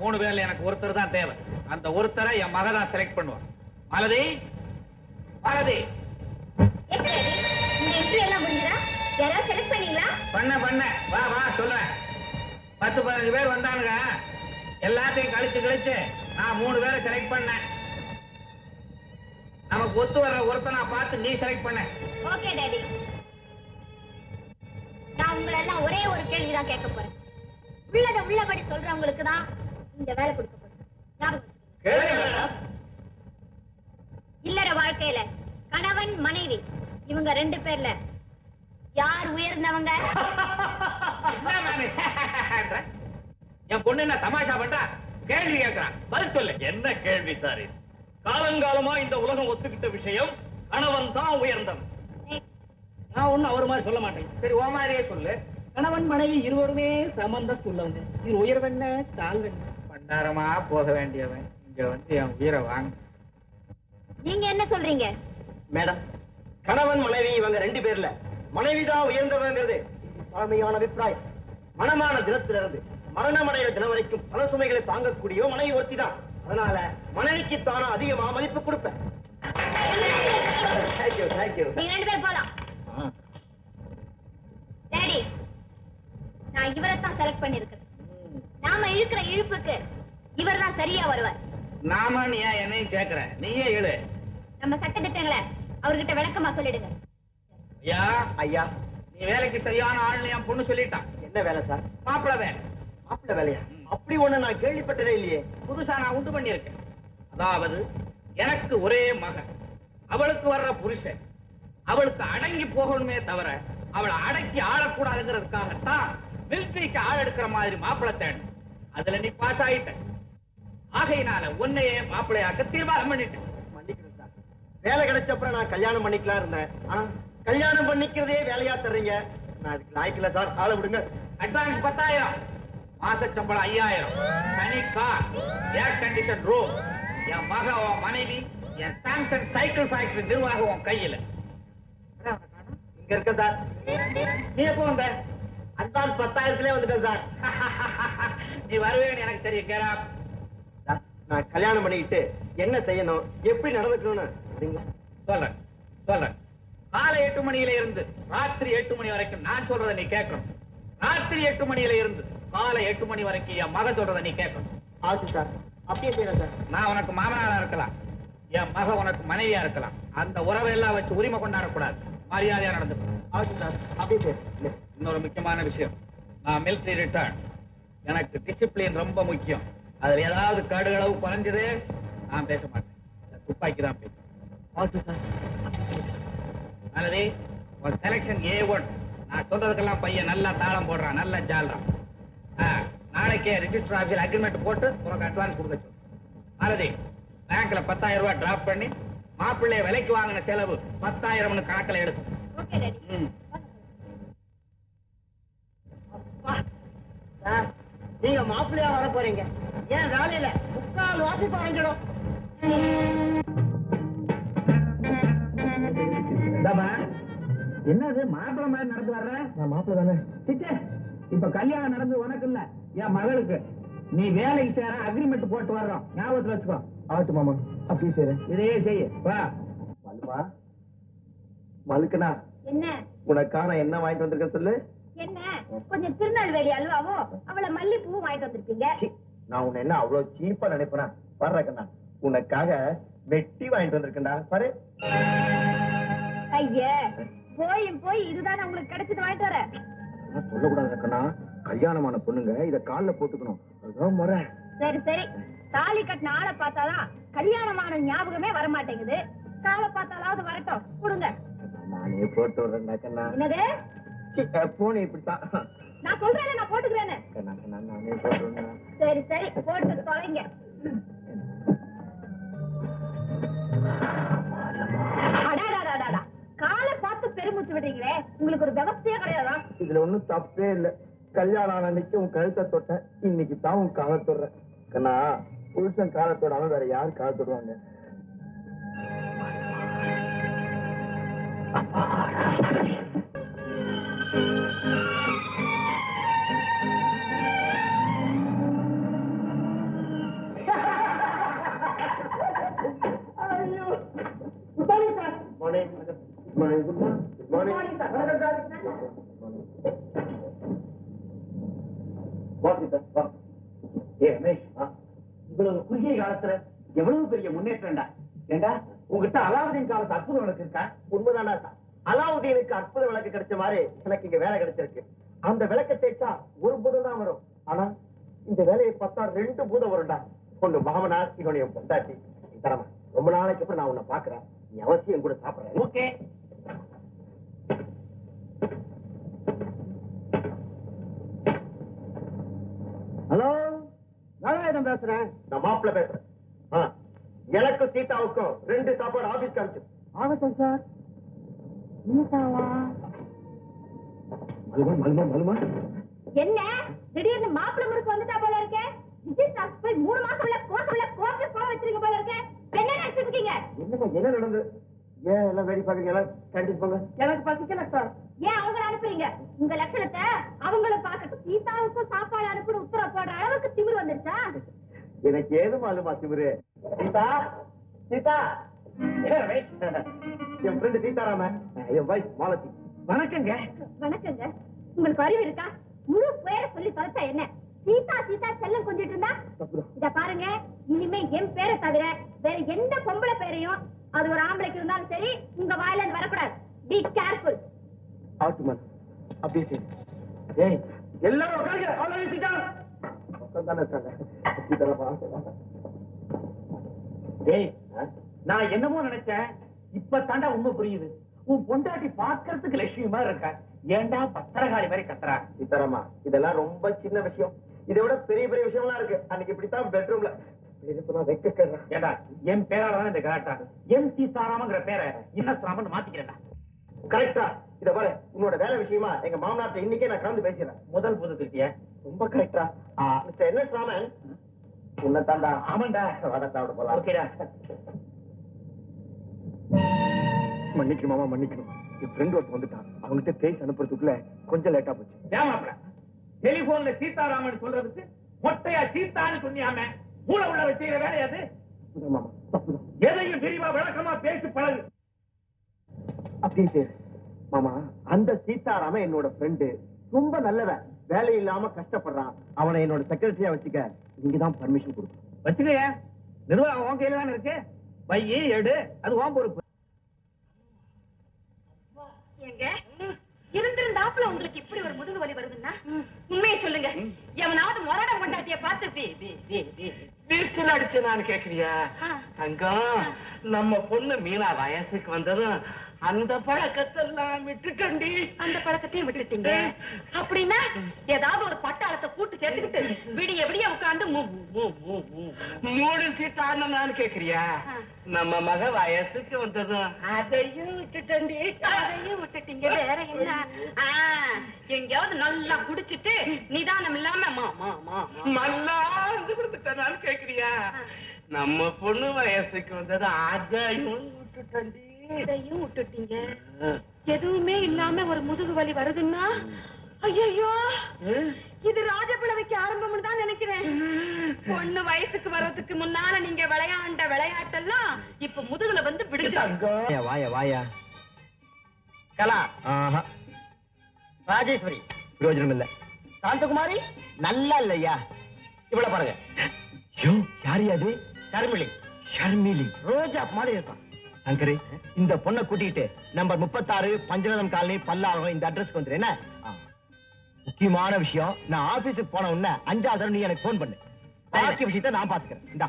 3 பேர்ல எனக்கு ஒருத்தர் தான் தேவை. அந்த ஒருத்தரை என் மக தான் செலக்ட் பண்ணுவான். மாலதி, மாலதி. இந்த இன்டர்வியூ எல்லாம் முடிஞ்சதா? யாராவது செலக்ட் பண்ணீங்களா? பண்ண வா வா சொல்றேன். 10-15 பேர் வந்தானுங்க. எல்லாத்தையும் கழிச்சு நான் 3 பேரை செலக்ட் பண்ணேன். நமக்கு ஒத்து வர ஒருத்தனா பார்த்து நீ செலக்ட் பண்ண. Okay daddy. நான் உங்களை எல்லாம் ஒரே ஒரு கேள்விதான் கேட்க போறேன். உள்ளத உள்ளபடி சொல்றவங்களுக்கு தான் இந்த வேலை கொடுக்க போறேன். ஞாபகம் இல்லற வாழ்க்கையில கணவன் மனைவி இவங்க 2 பேர்ல யார் உயர்ந்தவங்க? என் பொண்ணு என்ன தமாஷா பண்றா? கேள்வி கேட்கிறான், பதில் சொல்லு. என்ன கேள்வி சார்? காலங்காலமா இந்த உலகம் ஒத்துக்கிட்ட விஷயம், கணவன் தான் உயர்ந்தவன். நான் ஒண்ணும் அவர் மாதிரி சொல்ல மாட்டேன். சரி, ஓ மாதிரியே சொல்லு. கணவன் மனைவி இருவருமே சமந்தம் உள்ளவங்க. இது உயர்வென்ன தாழ்வென்ன? பண்டாரமா போக வேண்டியவன் இங்க வந்து என் உயிரை வாங்க. நீங்க என்ன சொல்றீங்க? மேடம், கணவன் மனைவி இவங்க 2 பேர்ல மனைவிதான் உயர்ந்தவங்கிறது பழமையான அபிப்பிராயம். மனமான தினத்திலிருந்து மரணமடைகிற தினம் வரைக்கும் பல சுமைகளை தாங்கக்கூடிய மனைவி ஒருத்தி தான். அதனால மனைவிக்கு தானா அதிகமா மதிப்பு கொடுப்பேன். நீங்க 2 பேர் போலாம். டாடி, நான் இவரைத்தான் செலக்ட் பண்ணிருக்கேன். நாம இழுக்கிற இழுப்புக்கு இவர் தான் சரியா வருவார். நாம நீ என்னையும் கேக்குற? நீயே எழு. நம்ம சட்ட திட்டங்களை அவர்கிட்ட விளக்கமா சொல்லிடுங்க. ஐயா ஐயா, நீ வேலைக்கு சரியான ஆள்னு என் பொண்ணு சொல்லிட்டான். என்ன வேலை சார்? மாப்பிள வேலை. மாப்பிள வேலையா? அப்படி ஒண்ணு நான் கேள்விப்பட்டதே இல்லையே. புதுசா நான் உண்டு பண்ணியிருக்கேன். அதாவது எனக்கு ஒரே மகன், அவளுக்கு வர்ற புருஷன் அவளுக்கு அடங்கி போகணுமே தவிர அவளை அடக்கி ஆளக்கூடாதுங்கிறதுக்காகத்தான் மிலிட்டரிக்கு ஆள் எடுக்கிற மாதிரி மாப்பிளை தேடும். அதுல நீ பாஸ் ஆயிட்ட. ஆகையினால உன்னையே மாப்பிள்ளையாக்க தீர்மானம் பண்ணிட்டேன். மன்னிக்கிறேன் சார். வேலை கிடைச்சப்பறம் நான் கல்யாணம் பண்ணிக்கலாம் இருந்தேன். ஆனா கல்யாணம் பண்ணிக்கிறதே வேலையா தர்றீங்க. நான் அதுக்கு லாய்க்கல சார். ஆளை விடுங்க. அட்வான்ஸ் 10,000, மாச சம்பளம் 5,000, தனி கார், ஏர் கண்டிஷன் ரூம், என் மக உன் மனைவி, என் சாம்சங் சைக்கிள் ஃபேக்டரி நிர்வாகம் உன் கையில. இங்க இருக்க சார். நீ எப்போ வந்த? அட்வான்ஸ் 10,000 வந்துட்டேன் சார். நீ வருவேன்னு எனக்கு தெரியும். கேரா, நான் கல்யாணம் பண்ணிக்கிட்டு என்ன செய்யணும், எப்படி நடந்துக்கணும்னு சொல்றேன். காலை 8 மணியில இருந்து ராத்திரி 8 மணி வரைக்கும் நான் சொல்றதை நீ கேட்கணும். ராத்திரி 8 மணியில இருந்து காலை 8 மணி வரைக்கும் என் மகன் சொல்றதை நீ கேட்கணும். ஆச்சு சார். அப்படியே செய்யறேன் சார். நான் உனக்கு மாமனாரா இருக்கலாம், என் மக உனக்கு மனைவியா இருக்கலாம். அந்த உறவை எல்லாம் வச்சு உரிமை கொண்டாடக்கூடாது. மரியாதையா நடந்துக்கணும். ஆச்சு சார். அப்படியே செய்யறேன். இன்னொரு முக்கியமான விஷயம், நான் மிலிட்டரி ரிட்டர்ன். எனக்கு டிசிப்ளின் ரொம்ப முக்கியம். அதுல ஏதாவது கடுகளவு குறைஞ்சது நான் பேச மாட்டேன். துப்பாக்கி தான் பேசுவேன். ஆச்சு சார். அல்லது ஒரு செலக்ஷன் A1. நான் சொல்றதுக்கெல்லாம் பையன் நல்லா தாளம் போடுறான், நல்லா ஜால்றான். நாளைக்கே ரிஜிஸ்டர் ஆபீஸ்ல அக்ரிமெண்ட் போட்டு உனக்கு அட்வான்ஸ் கொடுக்க சொல்லு. அல்லது பேங்க்ல 10,000 ரூபாய் டிராப் பண்ணி மாப்பிள்ளைய விலைக்கு வாங்கின செலவு 10,000 கணக்கில் எடுக்கும். Okay daddy. நீங்க மாப்பிள்ளையா வர போறீங்க. ஏன் வேலையில 3/4 வாசி குறைஞ்சிடும். என்னது மாப்பிள்ள மாதிரி நடந்து வர்ற? நான் மாப்பிள்ள தானே. இப்ப கல்யாணம் நடந்து உனக்கு இல்ல, என் மகளுக்கு. நீ வேலைக்கு சேர அக்ரிமெண்ட் போட்டு வர்றோம், ஞாபகத்துல வச்சுக்கோ. ஆட்டு மாமா, அப்படியே செய்றேன். இதையே செய்ய வா. மல்லுமா, மலுக்குனா என்ன உனக்கான என்ன வாங்கிட்டு வந்திருக்க சொல்லு. என்ன கொஞ்சம் திருநெல்வேலி அல்வாவோ அவளை மல்லிப்பூ வாங்கிட்டு வந்திருப்பீங்க. நான் உன்னை என்ன அவ்வளவு சீப்பா நினைப்பேனா? வர்ற கண்ணா, உனக்காக வெட்டி வாங்கிட்டு வந்திருக்கேன்டா பாரு. ஐயா, போய் இதுதானே உங்களுக்கு கிடைச்சது வாங்கிட்டு வர. சொல்லக்கூடாது கண்ணா, கல்யாணமான பொண்ணுங்க இத கால்ல போட்டுக்கணும். அதுதான் முறை. சரி சரி, தாலி கட்டின ஆளை பார்த்தாதான் கல்யாணமான ஞாபகமே வர மாட்டேங்குது. காலை பார்த்தாலாவது வரட்டும், கொடுங்க. நானே போட்டு விடுறேன்டா கண்ணா. என்னது? போன இப்படித்தான் நான் சொல்றேன், நான் போட்டுக்கிறேன்னு. கண்ணா கண்ணா, நானே போட்டு விடுறேன். சரி சரி, போட்டு தொலைங்க. அடாடாடாடா, காலை பார்த்து பெருமூச்சு விடுறீங்களே, உங்களுக்கு ஒரு விவசாயே கிடையாதா? இதுல ஒண்ணும் தப்பே இல்ல. கல்யாணம் ஆன அன்னைக்கு உன் கழுத்தை தொட்டேன், இன்னைக்கு தான் உன் காலை தொடுறேன். கண்ணா, புருஷன் காலை தொடாம வேற யாரு காலை தொடுவாங்க? இவ்வளவு குறுகிய காலத்துல எவ்வளவு பெரிய முன்னேற்றம்டா. ஏண்டா உங்ககிட்ட அலாவுதீன் காலத்து அற்புத விளக்கு இருக்கா? உண்மைதானா? அலாவுதீனுக்கு அற்புத விளக்கு கிடைச்ச மாதிரி எனக்கு இங்க வேலை கிடைச்சிருக்கு. அந்த விளக்க தேய்ச்சா ஒரு பூதம் தான் வரும். ஆனா இந்த வேலையை பார்த்தா 2 பூதம் வரும்டா. ஒண்ணு மாமனார், இன்னொன்னு என் பொண்டாட்டி. தரமா ரொம்ப நாளைக்கு அப்புறம் நான் உன்னை பாக்குறேன். நீ அவசியம் கூட சாப்பிடுறேன். ஓகே. ஹலோ, நாராயணன் பேசுறேன். நான் மாப்பிள்ள பேசுறேன். எனக்கும் சீதாவுக்கும் 2 சாப்பாடு ஆபீஸ் காமிச்சு. ஆகட்டும் சார். என்ன திடீர்னு மாப்பிள்ளை முறுக்கு வந்துட்டா போல இருக்கே. விஜய் சார் போய் 3 மாசம் உள்ள கோர்ட்டு போக வச்சிருக்க போல இருக்கே. என்ன நினைச்சிட்டு இருக்கீங்க? என்ன நடந்தது? ஏன் எல்லாம் வேடி பாக்குறீங்க? கேண்டீன் போங்க. எனக்கு பசிக்கல சார். ஏன் அவங்கள அனுப்புறீங்க? உங்க லட்சணத்தை அவங்கள பார்க்கட்டு சீதாவுக்கும் சாப்பாடு அனுப்புற உத்தரவு போடுற அளவுக்கு திமிரு வந்துருச்சா? எனக்கு ஏது மாலுமா திமிரு? சீதா, சீதா, என் ஃப்ரெண்டு சீதாராமன், என் வைஃப் மாலதி. வணக்கங்க. வணக்கங்க. உங்களுக்கு அறிவு இருக்கா? முழு பேரை சொல்லி தொலைச்சா என்ன? சீதா சீதா செல்லம் கொஞ்சிட்டு இருந்தா இத பாருங்க. இனிமே என் பேரை தவிர வேற எந்த பொம்பளை பேரையும், அது ஒரு ஆம்பளைக்கு இருந்தாலும் சரி, உங்க வாயில இருந்து வரக்கூடாது. Be careful. ஆட்டுமன் அப்படியே சரி. ஏய் எல்லாரும் உட்காருங்க. ஆல்ரெடி சீதா உட்கார்ந்தானே இருக்காங்க. சீதாராமன். ஏய் நான் என்னமோ நினைச்சேன். இப்ப தாண்டா உண்மை புரியுது. உன் பொண்டாட்டி பார்க்கறதுக்கு லட்சுமி மாதிரி இருக்கா. ஏண்டா பத்திரகாளி மாதிரி கத்துறா? சீதாராமா, இதெல்லாம் ரொம்ப சின்ன விஷயம். இதை விட பெரிய பெரிய விஷயம்லாம் இருக்கு. அன்னைக்கு இப்படித்தான் பெட்ரூம்ல ஏண்டா என் பேரால இந்த கலாட்டா. எம் சீதாராமங்கிற பேரை இன்னஸ்ராமன் மாத்திக்கிறேன்டா. கரெக்டா? இத பாரு, உன்னோட வேலை விஷயமா எங்க மாமனார்ட்ட இன்னைக்கே நான் கலந்து பேசிடுறேன். முதல் புதுக்கிட்டிய ரொம்ப கரெக்டா. மிஸ்டர் என்.எஸ். ராமன் உன்னை தாண்டா. ஆமாண்டா, வட சாப்பிட போலாம். ஓகேடா. மன்னிக்கணும் மாமா, மன்னிக்கணும். என் ஃப்ரெண்ட் ஒருத்தர் வந்துட்டான். அவங்ககிட்ட பேசி அனுப்புறதுக்குள்ள கொஞ்சம் லேட்டா போச்சு. ஏமாப்ல டெலிபோன்ல சீதாராமன் சொல்றதுக்கு மொட்டையா சீதான்னு சொன்னியாம மூளை உள்ள வச்சுக்கிற வேலை அது. மாமா எதையும் விரிவா விளக்கமா பேசி பழகு. அப்படியே மாமா, அந்த சீதாராமன் என்னோட ஃப்ரெண்டு. ரொம்ப நல்லவன். வேலை இல்லாம கஷ்டப்படுறான். அவனை என்னோட செக்ரட்டரியா வச்சுக்க நீங்கதான் பர்மிஷன் கொடுக்கணும். வச்சுக்க. நிர்வாகம் உன் கையில தானே இருக்கு. பையி எடு, அது உன் பொறுப்பு. ஏங்க இருந்திருந்தாப்புல உங்களுக்கு இப்படி ஒரு முதுகு வலி வருதுன்னா உண்மையை சொல்லுங்க. எவனாவது மொரட கொண்டாட்டிய பார்த்து வீசில் அடிச்சு நான் கேக்குறியா? தங்கம், நம்ம பொண்ணு மீனா வயசுக்கு வந்ததும் அந்த பழக்கத்தெல்லாம் விட்டுட்டண்டி. அந்த பழக்கத்தையும் விட்டுட்டீங்க அப்படின்னா ஏதாவது ஒரு பட்டாளத்தை கூட்டு சேர்த்துக்கிட்டு விடிய விடிய உட்கார்ந்து மூணு சீட்டான்னு நான் கேக்குறியா? நம்ம மக வயசுக்கு வந்ததும் அதையும் விட்டுட்டண்டி. அதையும் விட்டுட்டீங்க. வேற என்ன? எங்கேயாவது நல்லா குடிச்சிட்டு நிதானம் இல்லாம மல்லாந்து கொடுத்துட்டான்னு கேக்குறியா? நம்ம பொண்ணு வயசுக்கு வந்தது அதையும் விட்டுட்டண்டி. இதையும் விட்டுட்டீங்க. எதுவுமே இல்லாம ஒரு முதுகு வலி வருதுன்னா ஐயோ, இது ராஜபிளவைக்கு ஆரம்பம்னு தான் நினைக்கிறேன். பொண்ணு வயசுக்கு வர்றதுக்கு முன்னால நீங்க விளையாண்ட விளையாட்டெல்லாம் இப்ப முதுகுல வந்து விடுங்க. வாயா வாயா. கலா, ராஜேஸ்வரி பிரயோஜனம் இல்ல. சாந்தகுமாரி நல்லா இல்லையா? இவ்வளவு பாருங்க. யாரு அது? ஷர்மிளி. ஷர்மிளி ரோஜா மாதிரி இருப்பான். சங்கரி, இந்த பொண்ணை கூட்டிட்டு நம்பர் 36 பஞ்சநதம் காலனி பல்லாவரம் இந்த அட்ரஸ்க்கு வந்துரு. என்ன முக்கியமான விஷயம், நான் ஆபீஸுக்கு போன உடனே 5ஆவது தடவை நீ எனக்கு போன் பண்ணு. பாக்கி விஷயத்தை நான் பாத்துக்கிறேன். இந்தா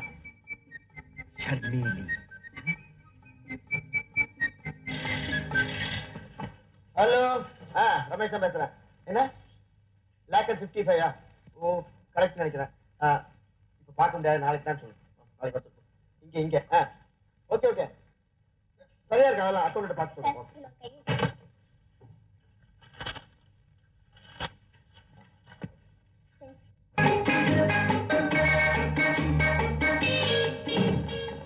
ஷர்மிளி. ஹலோ, ரமேஷ் பேசுறேன். என்ன லேக்கர் 55? ஓ கரெக்ட் நினைக்கிறேன். இப்ப பார்க்க முடியாது, நாளைக்கு தான் சொல்லு. நாளைக்கு வர சொல்லு. இங்க ஓகே ஓகே சரியா இருக்கு. அதெல்லாம் அக்கௌண்ட் பார்த்து சொல்லுங்க.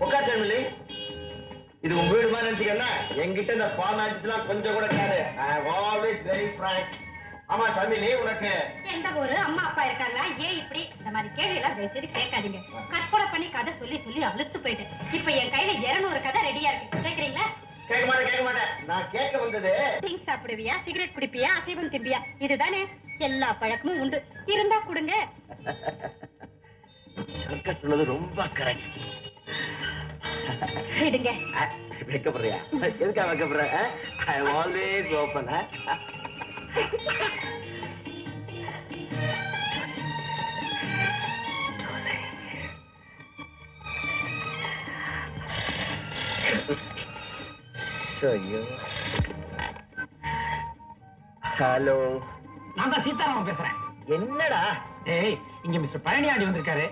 உட்கார் ஷர்மிளி. இது உங்க வீடு மாதிரி நினைச்சுக்கன்னா, என்கிட்ட இந்த ஃபார்மாலிட்டிஸ் எல்லாம் கொஞ்சம் கூட கிடையாது. ஐ அம் ஆல்வேஸ் வெரி ஃப்ராங்க். ஆமா ஷர்மிளி, உனக்கு எந்த ஒரு அம்மா அப்பா இருக்காங்களா? ஏன் இப்படி இந்த மாதிரி கேள்வி எல்லாம் தயவு செய்து கேட்காதீங்க. கற்பனை பண்ணி கதை சொல்லி சொல்லி அழுத்து போயிட்டேன். இப்ப என் கையில 200 கதை ரெடியா இருக்கு. கேக்குறீங்களா? கேட்க மாட்டேன். நான் கேட்க வந்தது டீ சாப்பிடுவியா, சிகரெட் குடிப்பியா, அசைவம் திம்பியா, இதுதானே? எல்லா பழக்கமும் உண்டு, இருந்தா கொடுங்க. சங்கர் சொன்னது ரொம்ப கரெக்ட். விடுங்க. வைக்கப்படுறியா? எதுக்கா வைக்கப்படுற? I am always open. Hello, நான் தான் சீதாராமன் பேசுறேன். என்னடா? ஏய், இங்க மிஸ்டர் பழனியாண்டி வந்திருக்காரு.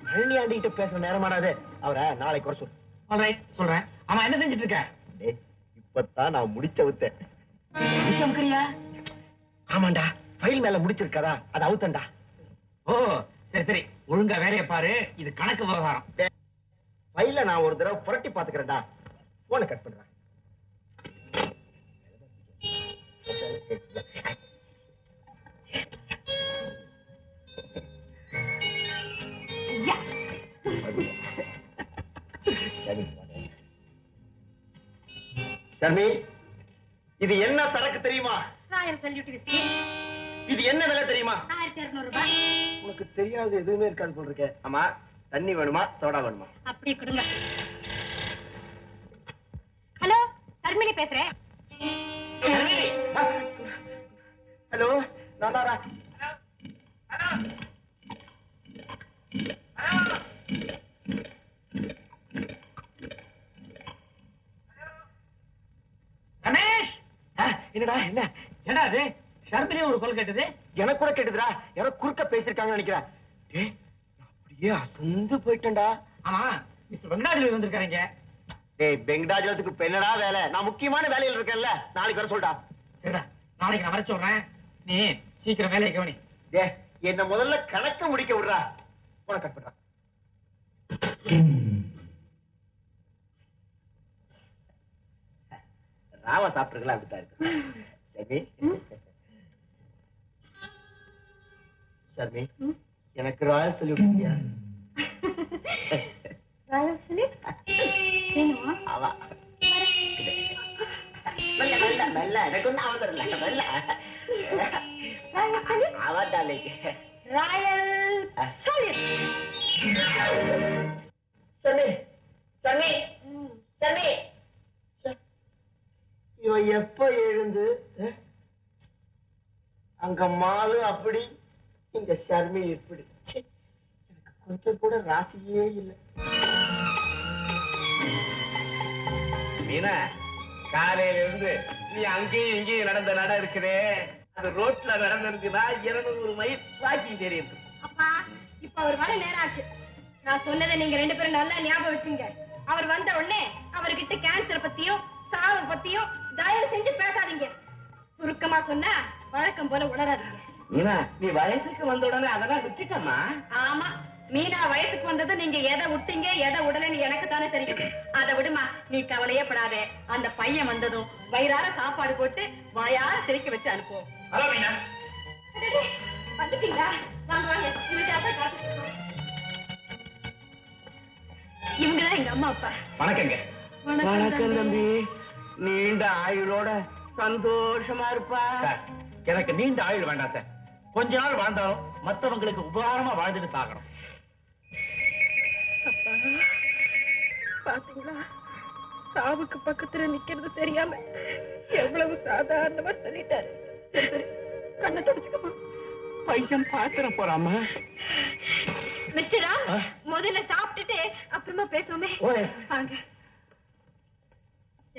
பழனி ஆண்டிகிட்ட பேசுற நேரமாடாது. அவரை நாளைக்கு வர சொல்லு. ஆல்ரைட், சொல்றேன். ஆமா, என்ன செஞ்சுட்டு இருக்க? இப்பதான் நான் முடிச்சவுத்தேன். முடிச்சவுக்கறியா? ஆமாண்டா, ஃபைல் மேல முடிச்சிருக்காதா, அது அவுத்தண்டா. ஓ, சரி சரி, ஒழுங்கா வேலையை பாரு. இது கணக்கு விவகாரம். ஃபைல நான் ஒரு தடவை புரட்டி பாத்துக்கிறேன்டா. போனை கட் பண்றேன். ஷர்மி, இது என்ன சரக்கு தெரியுமா? Royal salute whisky. இது என்ன விலை தெரியுமா? 1200 ரூபாய். உனக்கு தெரியாது எதுவுமே இருக்காது போல இருக்க. ஆமா, தண்ணி வேணுமா சோடா வேணுமா? அப்படியே கொடுங்க. ஹலோ, சர்மிளி பேசுறேன். ஹலோ, நானாரா? ரமேஷ், என்னடா? என்ன ஏடா அது? ஷர்மிலே ஒரு கொல் கேட்டது. எனக்கு கூட கேட்டுதுடா. யாரோ குறுக்க பேசிருக்காங்கன்னு நினைக்கிறேன். அப்படியே அசந்து போயிட்டேன்டா. ஆமா, மிஸ்டர் வெங்கடாஜலி வந்திருக்காருங்க. ஏய், வெங்கடாஜலத்துக்கு இப்ப என்னடா வேலை? நான் முக்கியமான வேலையில இருக்கேன்ல, நாளைக்கு வர சொல்டா. சரிடா, நாளைக்கு நான் வர சொல்றேன். நீ சீக்கிரம் வேலையை கவனி. என்ன முதல்ல கணக்க முடிக்க விடுறா. போன கட் பண்றா. ராவா சாப்பிட்டுருக்கலாம், அப்படித்தான் இருக்கு. சரி ஷர்மி, எனக்கு ராயல் சல்யூட். ராயல் சல்யூட் வேணுமா? ஆமா, நல்ல எனக்கு ஒன்றும் அவசரம் இல்லை. நல்ல ராயல் சல்யூட். அவட்டாலே ராயல் சல்யூட். சன்னி சன்னி சன்னி. இவன் எப்ப எழுந்து அங்க மாலு அப்படி, இங்க ஷர்மி இப்படி. எனக்கு கொஞ்சம் கூட ராசியே இல்லை. மீனா, காலையில இருந்து நீ அங்கேயும் இங்கேயும் நடந்த நட இருக்குதே, அது ரோட்ல நடந்திருக்குன்னா 200 மைல் வாக்கிங் தெரியுது. அப்பா, இப்ப அவர் வர நேரம் ஆச்சு. நான் சொன்னதை நீங்க 2 பேரும் நல்லா ஞாபகம் வச்சுங்க. அவர் வந்த உடனே அவர்கிட்ட கேன்சர் பத்தியும் சாவு பத்தியும் தயவு செஞ்சு பேசாதீங்க. சுருக்கமா சொன்னா வழக்கம் போல உணராதீங்க. மீனா, நீ வயசுக்கு வந்த உடனே அதெல்லாம் விட்டுட்டமா? ஆமா, மீனா வயசுக்கு வந்தது நீங்க எதை விட்டீங்க எதை உடலைன்னு எனக்கு தானே தெரியும். அதை விடுமா, நீ கவலையே படாதே. அந்த பையன் வந்ததும் வயிறார சாப்பாடு போட்டு வாயார சிரிக்க வச்சு அனுப்புவோம். ஹலோ மீனா. வந்துட்டீங்களா? வாங்க வாங்க, இதுக்காக காத்துட்டு இருக்கோம். இவங்கதான் எங்க அம்மா அப்பா. வணக்கங்க. வணக்கம் தம்பி. நீண்ட ஆயுளோட சந்தோஷமா இருப்பா. எனக்கு நீண்ட ஆயுள் வேண்டாம் சார். கொஞ்ச நாள் வாழ்ந்தாலும் மத்தவங்களுக்கு உபகாரமா வாழ்ந்துட்டு சாகணும். அப்பா, பாத்தீங்களா, சாவுக்கு பக்கத்துல நிக்கிறது தெரியாம எவ்வளவு சாதாரணமா சொல்லிட்டாரு. சரி சரி, கண்ணை தொடச்சுக்கமா. பையன் பாத்திரம் போறாமா? மிஸ்டரா, முதல்ல சாப்பிட்டுட்டு அப்புறமா பேசுவோமே. வாங்க.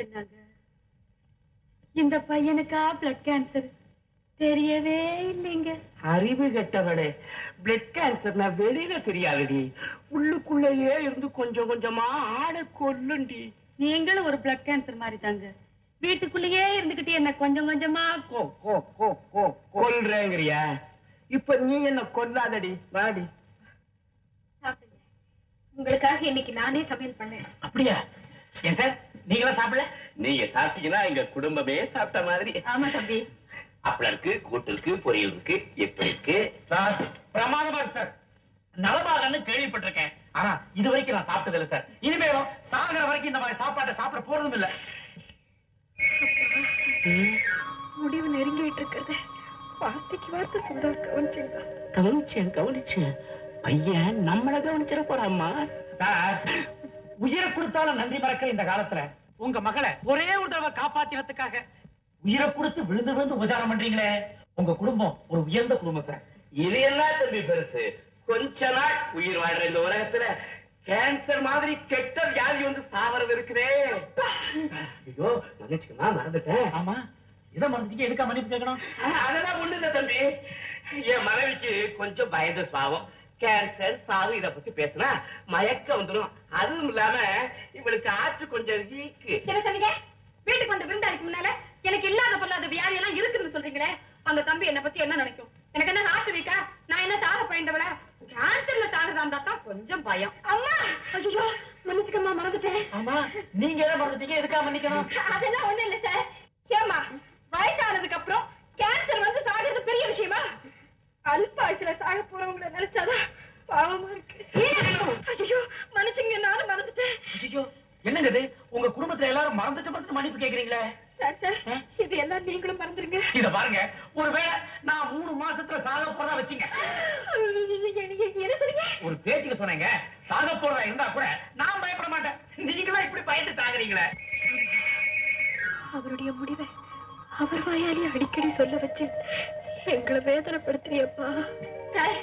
என்னங்க, இந்த பையனுக்கா பிளட் கேன்சர்? தெரியவே இல்லைங்க. அறிவு கெட்டவளே, பிளட் கேன்சர்னா வெளியில தெரியாதுடி, உள்ளுக்குள்ளேயே இருந்து கொஞ்சம் கொஞ்சமா ஆளை கொல்லுண்டி. நீங்களும் ஒரு பிளட் கேன்சர் மாதிரி தாங்க. வீட்டுக்குள்ளேயே இருந்துகிட்டு என்ன கொஞ்சம் கொஞ்சமா கொல்றேங்கிறியா? இப்ப நீ என்ன கொல்லாதடி, வாடி. உங்களுக்காக இன்னைக்கு நானே சமையல் பண்ணேன். அப்படியா? ஏன் சார், நீங்களா சாப்பிடல? நீங்க சாப்பிட்டீங்கன்னா எங்க குடும்பமே சாப்பிட்ட மாதிரி. ஆமா தம்பி. அப்பளம் இருக்கு, கூட்டு இருக்கு, பொரியல் இருக்கு. எப்படி இருக்கு? பிரமாதமா இருக்கு சார். நலபாகன்னு கேள்விப்பட்டிருக்கேன். ஆனா இது வரைக்கும் நான் சாப்பிட்டது இல்லை சார். இனிமேலும் சாகிற வரைக்கும் இந்த மாதிரி சாப்பாட்டை சாப்பிட போறதும் இல்லை. முடிவு நெருங்கிட்டு இருக்கிறது வார்த்தைக்கு வார்த்தை சொல்ற கவனிச்சீங்களா? கவனிச்சேன். பையன் நம்மள கவனிச்சிட போறாம்மா. சார், உயிரை கொடுத்தாலும் நன்றி மறக்கிற இந்த காலத்துல உங்க மகளை ஒரே ஒரு தடவை காப்பாத்தினதுக்காக உயிரை கொடுத்து விழுந்து விழுந்து உபசாரம் பண்றீங்களே. உங்க குடும்பம் ஒரு உயர்ந்த குடும்பம் சார். இது என்ன தம்பி பெருசு? கொஞ்ச நாள் உயிர் வாழ்ற இந்த உலகத்துல கேன்சர் மாதிரி கெட்ட வியாதி வந்து சாவறது இருக்குதே. ஐயோ மன்னிச்சுக்கமா, மறந்துட்டேன். ஆமா, இதை மறந்துட்டீங்க, எதுக்கா மன்னிப்பு கேட்கணும்? அதெல்லாம் ஒண்ணு இல்ல தம்பி. என் மனைவிக்கு கொஞ்சம் பயந்த சுபாவம். கேன்சர் சாவு இத பத்தி பேசினா மயக்கம் வந்துடும். அதுவும் இல்லாம இவளுக்கு ஆற்று கொஞ்சம் வீக்கு. என்ன சொன்னீங்க? வீட்டுக்கு வந்த விருந்தாளிக்கு முன்னால எனக்கு இல்லாத பொல்லாத வியாதி எல்லாம் இருக்குன்னு சொல்றீங்களே. அந்த தம்பி என்ன பத்தி என்ன நினைக்கும்? எனக்கு என்ன ஹார்ட் வீக்கா? நான் என்ன சாக பயந்தவள? கேன்சர்ல சாகுதாந்தா தான் கொஞ்சம் பயம். அம்மா, ஐயோ மன்னிச்சுக்கம்மா, மறந்துட்டேன். ஆமா, நீங்க எதை மறந்துட்டீங்க, எதுக்கா மன்னிக்கணும்? அதெல்லாம் ஒண்ணு இல்ல சார். ஏமா, வயசானதுக்கு அப்புறம் கேன்சர் வந்து சாகிறது பெரிய விஷயமா? அல்ப வயசுல சாக போறவங்களை நினைச்சாதான் பாவமா இருக்கு. ஐயோ மன்னிச்சுங்க, நானும் மறந்துட்டேன். ஐயோ, என்னங்க இது? உங்க குடும்பத்துல எல்லாரும் மறந்துட்டு மன்னிப்பு கேக்குறீங்களே. சார் சார், இது எல்லாம் நீங்களும் மறந்துருங்க. இத பாருங்க, ஒருவேளை நான் 3 மாசத்துல சாக போறதா வச்சுங்க. என்ன சொன்னீங்க? ஒரு பேச்சுக்கு சொன்னீங்க. சாக போறதா இருந்தா கூட நான் பயப்பட மாட்டேன். நீங்களா இப்படி பயந்து சாகுறீங்களே. அவருடைய முடிவை அவர் வாயாலே அடிக்கடி சொல்ல வச்சு எங்களை வேதனைப்படுத்துறியப்பா. சார்,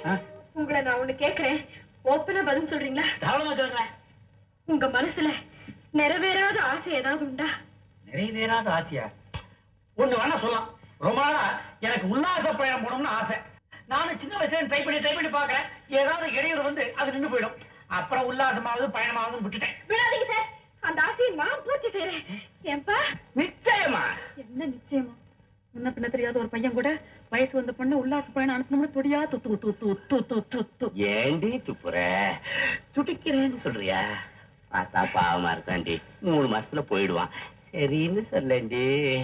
உங்களை நான் ஒண்ணு கேக்குறேன், ஓப்பனா பதில் சொல்றீங்களா? தாராளமா சொல்றேன். உங்க மனசுல நிறைவேறாத ஆசை ஏதாவது உண்டா? நிறைவேறாத ஆசையா? ஒண்ணு வேணா சொல்லலாம். ரொம்ப நாளா எனக்கு உல்லாச பயணம் போகணும்னு ஆசை. நானும் சின்ன வயசுல ட்ரை பண்ணி பாக்குறேன். ஏதாவது இடையூறு வந்து அது நின்று போயிடும். அப்புறம் உல்லாசமாவது பயணமாவது விட்டுட்டேன். விடாதீங்க சார், அந்த ஆசையை நான் பூர்த்தி செய்யறேன். ஏன்பா? நிச்சயமா. என்ன நிச்சயமா? முன்ன பின்ன தெரியாத ஒரு பையன் கூட வயசு வந்த பொண்ணு உல்லாச பயணம் அனுப்பணும்னு தொடியா துத்து. ஏண்டி துப்புற? துடிக்கிறேன்னு சொல்றியா? பார்த்தா பாவமா இருக்காண்டி. 3 மாசத்துல போயிடுவான். சரின்னு சொல்லேண்டி.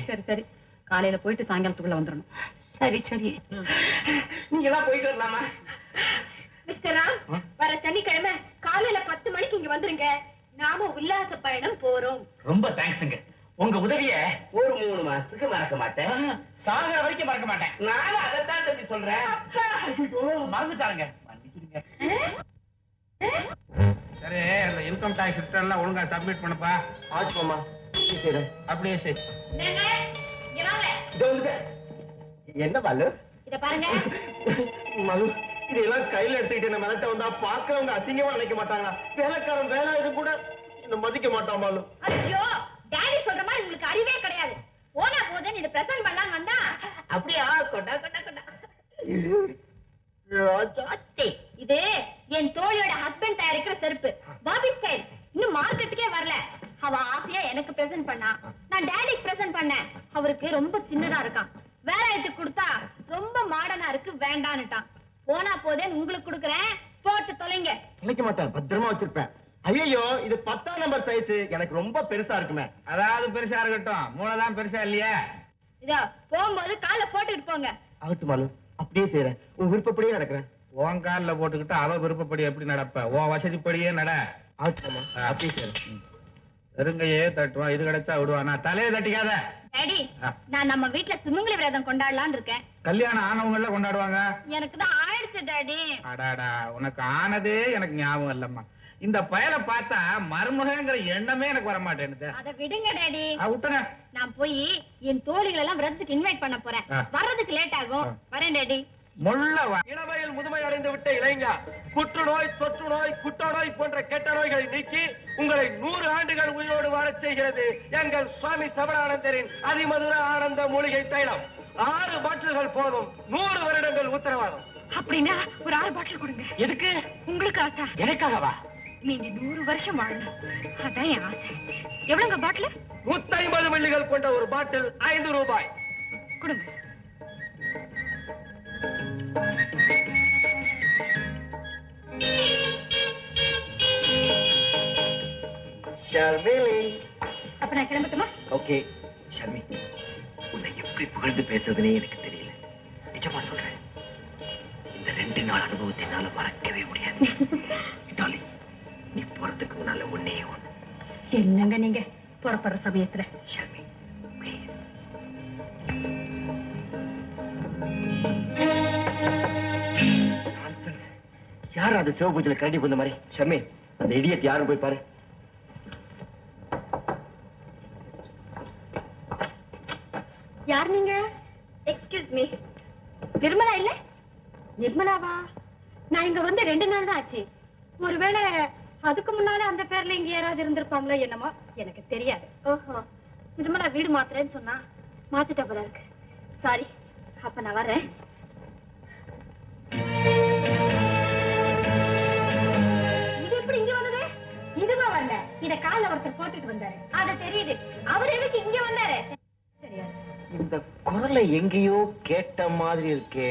சரி சரி, காலையில போயிட்டு சாயங்காலத்துக்குள்ள வந்துடணும். சரி நீங்க எல்லாம் போயிட்டு வரலாமா? மிஸ்டர் ராம், வர சனிக்கிழமை காலையில 10 மணிக்கு இங்க வந்துருங்க. நாம உல்லாச பயணம் போறோம். ரொம்ப தேங்க்ஸுங்க. உங்க உதவிய ஒரு 3 மாசத்துக்கு மறக்க மாட்டேன். சாகிற வரைக்கும் மறக்க மாட்டேன். நானும் அதைத்தான் தம்பி சொல்றேன். மறந்துட்டாருங்க, மன்னிச்சிடுங்க. சரி, அந்த இன்கம் டாக்ஸ் ரிட்டர்ன் எல்லாம் ஒழுங்கா சப்மிட் பண்ணப்பா. ஆச்சுமாமா. அப்படியே சரி. என்ன பாலு? இத பாருங்க. மது, இதெல்லாம் கையில எடுத்துக்கிட்டு நம்ம மிரட்ட வந்தா பாக்குறவங்க அசிங்கமா நினைக்க மாட்டாங்களா? வேலைக்காரன் வேலை இது கூட இந்த மதிக்க மாட்டான் பாலு. ஐயோ, டாடி சொல்ற மாதிரி உங்களுக்கு அறிவே கிடையாது. போனா போதுன்னு இத பிரசன்ட் பண்ணலாம் வந்தா அப்படியா? கொண்டா. இது என் தோழியோட ஹஸ்பண்ட் தயாரிக்கிற செருப்பு, பாபி ஸ்டைல். இன்னும் மார்க்கெட்டுக்கே வரல. அவ ஆசையா எனக்கு பிரசன்ட் பண்ணா, நான் டாடிக்கு பிரசன்ட் பண்ணேன். அவருக்கு ரொம்ப சின்னதா இருக்கான். வேலையத்துக்கு கொடுத்தா ரொம்ப மாடர்னா இருக்கு, வேண்டான்னுட்டான். போனா போதே உங்களுக்கு கொடுக்குறேன், போட்டு தொலைங்க. தொலைக்க மாட்டேன், பத்திரமா வச்சிருப்பேன். ஐயோ, இது 10ஆம் நம்பர் சைஸ், எனக்கு ரொம்ப பெருசா இருக்குமே. அதாவது பெருசா இருக்கட்டும், மூளைதான் பெருசா இல்லையா? இதோ போகும்போது காலை போட்டுட்டு போங்க. ஆகட்டும் மாலு, அப்படியே செய்யறேன். உன் விருப்பப்படியே நடக்கிறேன். உன் காலில் போட்டுக்கிட்டு அவ விருப்பப்படி எப்படி நடப்ப? உன் வசதிப்படியே நட. ஆகட்டுமா, அப்படியே செய்யறேன். வெறுங்கையே தட்டுவான், இது கிடைச்சா விடுவான். நான் தலையை தட்டிக்காத. டாடி, நான் நம்ம வீட்டுல சுமங்கலி விரதம் கொண்டாடலான்னு இருக்கேன். கல்யாணம் ஆனவங்கள கொண்டாடுவாங்க. எனக்கு தான் ஆயிடுச்சு டாடி. அடாடா, உனக்கு ஆனதே எனக்கு ஞாபகம் இல்லம்மா. இந்த பயலை பார்த்தா மருமகங்கிற எண்ணமே எனக்கு வர மாட்டேன்னு. அதை விடுங்க டாடி. விட்டுங்க. நான் போய் என் தோழிகள் எல்லாம் விரதத்துக்கு இன்வைட் பண்ண போறேன். வர்றதுக்கு லேட் ஆகும். வரேன் டாடி. முள்ள இளமையில் முதுமை அடைந்து விட்ட இளைஞர் புற்றுநோய், தொற்று நோய், குட்ட நோய் போன்ற கெட்ட நோய்களை நீக்கி உங்களை 100 ஆண்டுகள் உயிரோடு வாழச் செய்கிறது எங்கள் சுவாமி சபடானந்தரின் அதிமதுர ஆனந்த மூலிகை தைலம். 6 பாட்டில்கள் போதும், 100 வருடங்கள் உத்தரவாதம். அப்படின்னா ஒரு 6 பாட்டில் கொடுங்க. எதுக்கு? உங்களுக்கு ஆசை. எனக்காகவா? நீங்க 100 வருஷம் வாழணும், அதான் என் ஆசை. எவ்வளவுங்க பாட்டில்? 150 மில்லிகள் கொண்ட ஒரு பாட்டில் 5 ரூபாய். கொடுங்க. ஷர்மிலி. அப்ப நான் கிளம்பட்டுமா? ஓகே ஷர்மி, உன்னை எப்படி புகழ்ந்து பேசுறதுனே எனக்கு தெரியல. நிஜமா சொல்றேன், இந்த 2 நாள் அனுபவத்தை என்னால மறக்கவே முடியாது. டாலி, போறதுக்கு முன்னால ஒண்ணே ஒண்ணு. என்னங்க நீங்க புறப்படுற சமயத்துல? ஷர்மி ப்ளீஸ். நான்சென்ஸ். யார் அது சிவபூஜையில கரடி போந்த மாதிரி? ஷர்மி, அந்த இடியட் யாரும் போய் பாரு. யார் நீங்க? எக்ஸ்கியூஸ் மீ, நிர்மலா இல்ல? நிர்மலாவா? நான் இங்க வந்து 2 நாள் தான் ஆச்சு. ஒருவேளை அதுக்கு முன்னால அந்த பேர்ல இங்க யாராவது இருந்திருப்பாங்களோ என்னமோ, எனக்கு தெரியாது. ஓஹோ, நிர்மலா வீடு மாத்துறேன்னு சொன்னா மாத்திட்ட போல இருக்கு. சாரி, அப்ப நான் வரேன். இது எப்படி இங்க வந்தது? இதுவா வரல, இத கால்ல ஒருத்தர் போட்டுட்டு வந்தாரு. அது தெரியுது. அவர் எதுக்கு இங்க வந்தாரு தெரியாது. இந்த குரலை எங்கேயோ கேட்ட மாதிரி இருக்கே.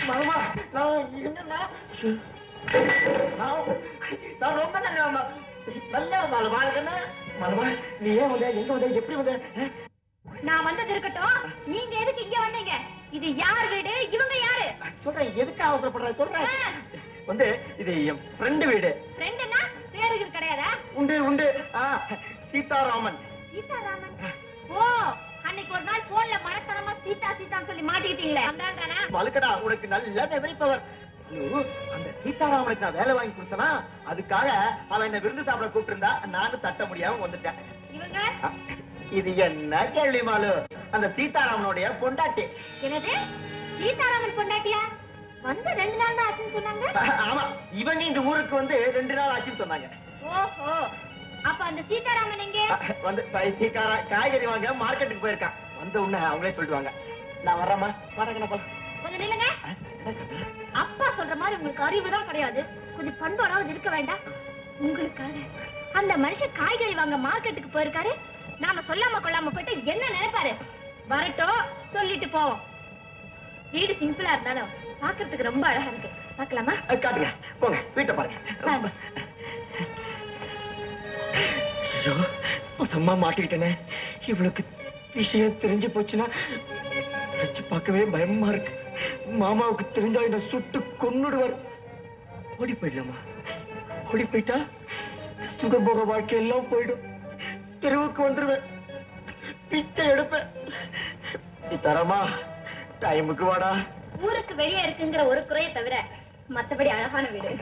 மாமா, நான் என்னன்னா நான் ரொம்ப நல்ல வாழ்க்கை. மலமா, நீ ஏன் வந்த, எங்க வந்த, எப்படி வந்த? நான் வந்தது இருக்கட்டும், நீங்க எதுக்கு இங்க வந்தீங்க? இது யார் வீடு? இவங்க யாரு? சொல்றேன், எதுக்கு அவசரப்படுற சொல்றேன். வந்து இது என் ஃப்ரெண்டு வீடு. ஃப்ரெண்டுன்னா பேருக்கு கிடையாதா? உண்டு உண்டு. சீதாராமன். சீதாராமன்? ஓ, அன்னைக்கு ஒரு நாள் போன்ல மனத்தனமா சீதா சீதான்னு சொல்லி மாட்டிக்கிட்டீங்களே, அந்த ஆள் தானே? வலுக்கடா, உனக்கு நல்ல மெமரி பவர். அந்த சீதாராமனுக்கு நான் வேலை வாங்கி கொடுத்தனா, அதுக்காக அவன் என்ன விருந்து சாப்பிட கூப்பிட்டு இருந்தா, நானும் தட்ட முடியாம வந்துட்டேன். இவங்க? இது என்ன கேள்வி மாலு? அந்த சீதாராமனுடைய பொண்டாட்டி. என்னது, சீதாராமன் பொண்டாட்டியா? வந்து 2 நாள் தான் ஆச்சுன்னு சொன்னாங்க. ஆமா, இவங்க இந்த ஊருக்கு வந்து 2 நாள் ஆச்சுன்னு சொன்னாங்க. ஓஹோ, அப்ப அந்த சீதாராமன் எங்க? வந்து காய்கறி வாங்க மார்க்கெட்டுக்கு போயிருக்கான். வந்த உடனே அவங்களே சொல்லிடுவாங்க. நான் வர்றேம்மா, வாடகை போல. கொஞ்சம் நில்லுங்க. அப்பா சொல்ற மாதிரி உங்களுக்கு அறிவுதான் கிடையாது. கொஞ்சம் பண்போடாவது இருக்க வேண்டாம். உங்களுக்காக அந்த மனுஷன் காய்கறி வாங்க மார்க்கெட்டுக்கு போயிருக்காரு. நாம சொல்லாம கொள்ளாம போயிட்டு என்ன நினைப்பாரு? வரட்டும், சொல்லிட்டு போவோம். வீடு சிம்பிளா இருந்தாலும் பாக்குறதுக்கு ரொம்ப அழகா இருக்கு. பாக்கலாமா? காட்டுங்க, போங்க, வீட்டை பாருங்க. சும்மா மாட்டிக்கிட்டேனே. இவளுக்கு விஷயம் தெரிஞ்சு போச்சுன்னா வச்சு பார்க்கவே பயமா இருக்கு. மாமாவுக்கு தெரிஞ்சா என்ன சுட்டு கொன்னுடுவார். ஓடி போயிடலாமா? ஓடி போயிட்டா சுகபோக வாழ்க்கை எல்லாம் போயிடும். தெருவுக்கு வந்துருவேன், பிச்சை எடுப்பேன். நீ தரமா? டைமுக்கு வாடா. ஊருக்கு வெளியே இருக்குங்கிற ஒரு குறையை தவிர மத்தபடி அழகான வீடு.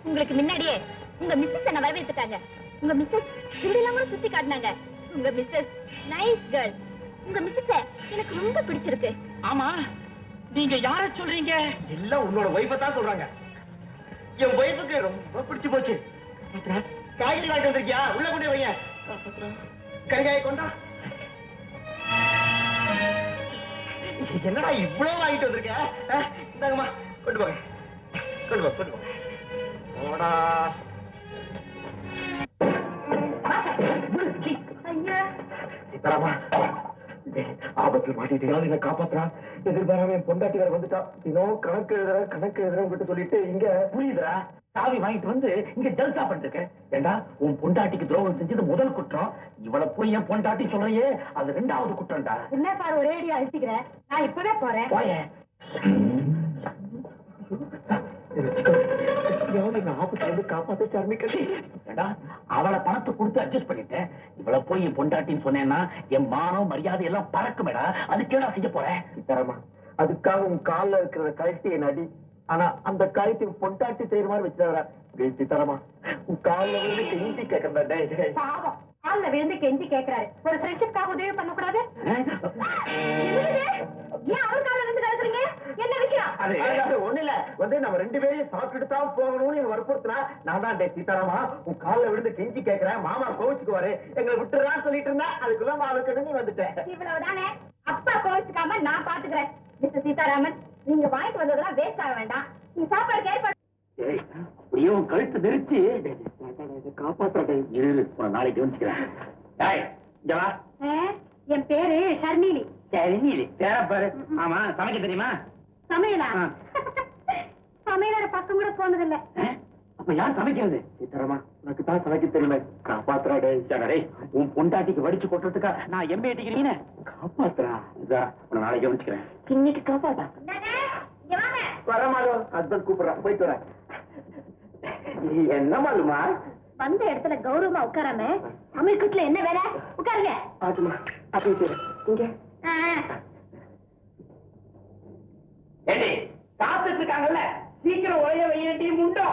உங்களுக்கு முன்னாடியே உங்க மிஸ்ஸஸ் என்ன வரவேற்றுட்டாங்க. உங்க மிஸ்ஸஸ் இப்படிலாம் கூட சுத்தி காட்டினாங்க. உங்க மிஸ்ஸஸ் நைஸ் கேர்ள். உங்க மிஸ்ஸஸ் எனக்கு ரொம்ப பிடிச்சிருக்கு. ஆமா, நீங்க யார சொல்றீங்க? எல்லாம் உன்னோட வைஃபை தான் சொல்றாங்க. என் வைஃபுக்கு ரொம்ப பிடிச்சு போச்சு. காய்கறி வாங்கிட்டு வந்திருக்கியா? உள்ள கொண்டு வைங்க. கறிகாய் கொண்டா. என்னடா இவ்வளவு வாங்கிட்டு வந்திருக்க? இந்தாங்கம்மா, கொண்டு போங்க, கொண்டு போங்க, கொண்டு போங்க. போடா. சீதாராமா, ஆபத்தில் மாட்டிட்டு என்ன காப்பாத்துறான். எதிர்பாராம என் பொண்டாட்டி வேற வந்துட்டா. இன்னும் கணக்கு எழுதுறேன் கிட்ட சொல்லிட்டு இங்க புரியுதுடா, சாவி வாங்கிட்டு வந்து இங்க ஜல்சா பண்ணிருக்கேன். ஏண்டா, உன் பொண்டாட்டிக்கு துரோகம் செஞ்சது முதல் குற்றம். இவளை போய் என் பொண்டாட்டி சொல்றையே, அது 2வது குற்றம்டா. என்ன பாரு, ஒரே அடி அழிச்சுக்கிறேன். நான் இப்பவே போறேன். போயேன். ஆபத்துல காப்பாத்த சார்மி கட்டி. ஏண்டா, அவளை பணத்தை கொடுத்து அட்ஜஸ்ட் பண்ணிட்டேன். இவளை போய் என் பொண்டாட்டின்னு சொன்னேன்னா என் மானம் மரியாதை எல்லாம் பறக்குமேடா. அதுக்கேடா செய்ய போறேன்? சீதாராமா, அதுக்காக உன் கால்ல இருக்கிற கழட்டி என் அடி. ஆனா அந்த கழுத்து பொண்டாட்டி செய்யற மாதிரி வச்சுட்டாரா? சீதாராமா, உன் கால்ல விழுந்து கெஞ்சி கேட்கறேன். பாவம், கால்ல விழுந்து கெஞ்சி கேட்கிறாரு. ஒரு ஃப்ரெண்ட்ஷிப்காக உதவி பண்ணக்கூடாது? ஏன் அவர் கால்ல விழுந்து கேட்கறீங்க? என்ன விஷயம்? அது ஒண்ணு இல்ல, வந்து நம்ம 2 பேரையும் சாப்பிட்டுட்டு தான் போகணும்னு வற்புறுத்தினா, நான் தான் சீதாராமா உன் கால்ல விழுந்து கெஞ்சி கேட்கிறேன், மாமா கோவிச்சுக்குவாரு, எங்களை விட்டுறான்னு சொல்லிட்டு இருந்தா, அதுக்குள்ள மாவுக்கு நீ வந்துட்டேன். இவ்வளவுதானே? அப்பா கோவிச்சுக்காம நான் பாத்துக்கிறேன். மிஸ்டர் சீதாராமன், நீங்க வாங்கிட்டு வந்ததெல்லாம் வேஸ்ட் ஆக வேண்டாம். நீ சாப்பாடு ஏற்பாடு. அப்படியே உன் கழுத்து நெரிச்சு காப்பாற்ற நாளைக்கு கவனிச்சுக்கிறேன். என் பேரு ஷர்மிலி. சரி, பேர பாரு. ஆமா, சமைக்க தெரியுமா? சமையலா? சமையலோட பக்கம் கூட போனதில்லை. அப்ப யார் சமைக்கிறது? சீதாராமா, உனக்கு தான் சமைக்க தெரியுமே, காப்பாத்துறாடே. உன் பொண்டாட்டிக்கு வடிச்சு கொட்டுறதுக்கா நான் எம்பே டிக்கிறீங்க? காப்பாத்துறா. உன்னை நாளைக்கு கவனிச்சுக்கிறேன். இன்னைக்கு காப்பாத்தா. வரமாலோ, ஹஸ்பண்ட் கூப்பிடுறான், போயிட்டு வரேன். என்ன மாலுமா? வந்த இடத்துல கௌரவமா உட்காராம சமையல் என்ன வேலை? உட்காருங்க. ஆட்டுமா, அப்படி இங்க ஏடி காத்துட்டு இருக்காங்கல்ல, சீக்கிரம் உடைய வையண்டி முண்டோ.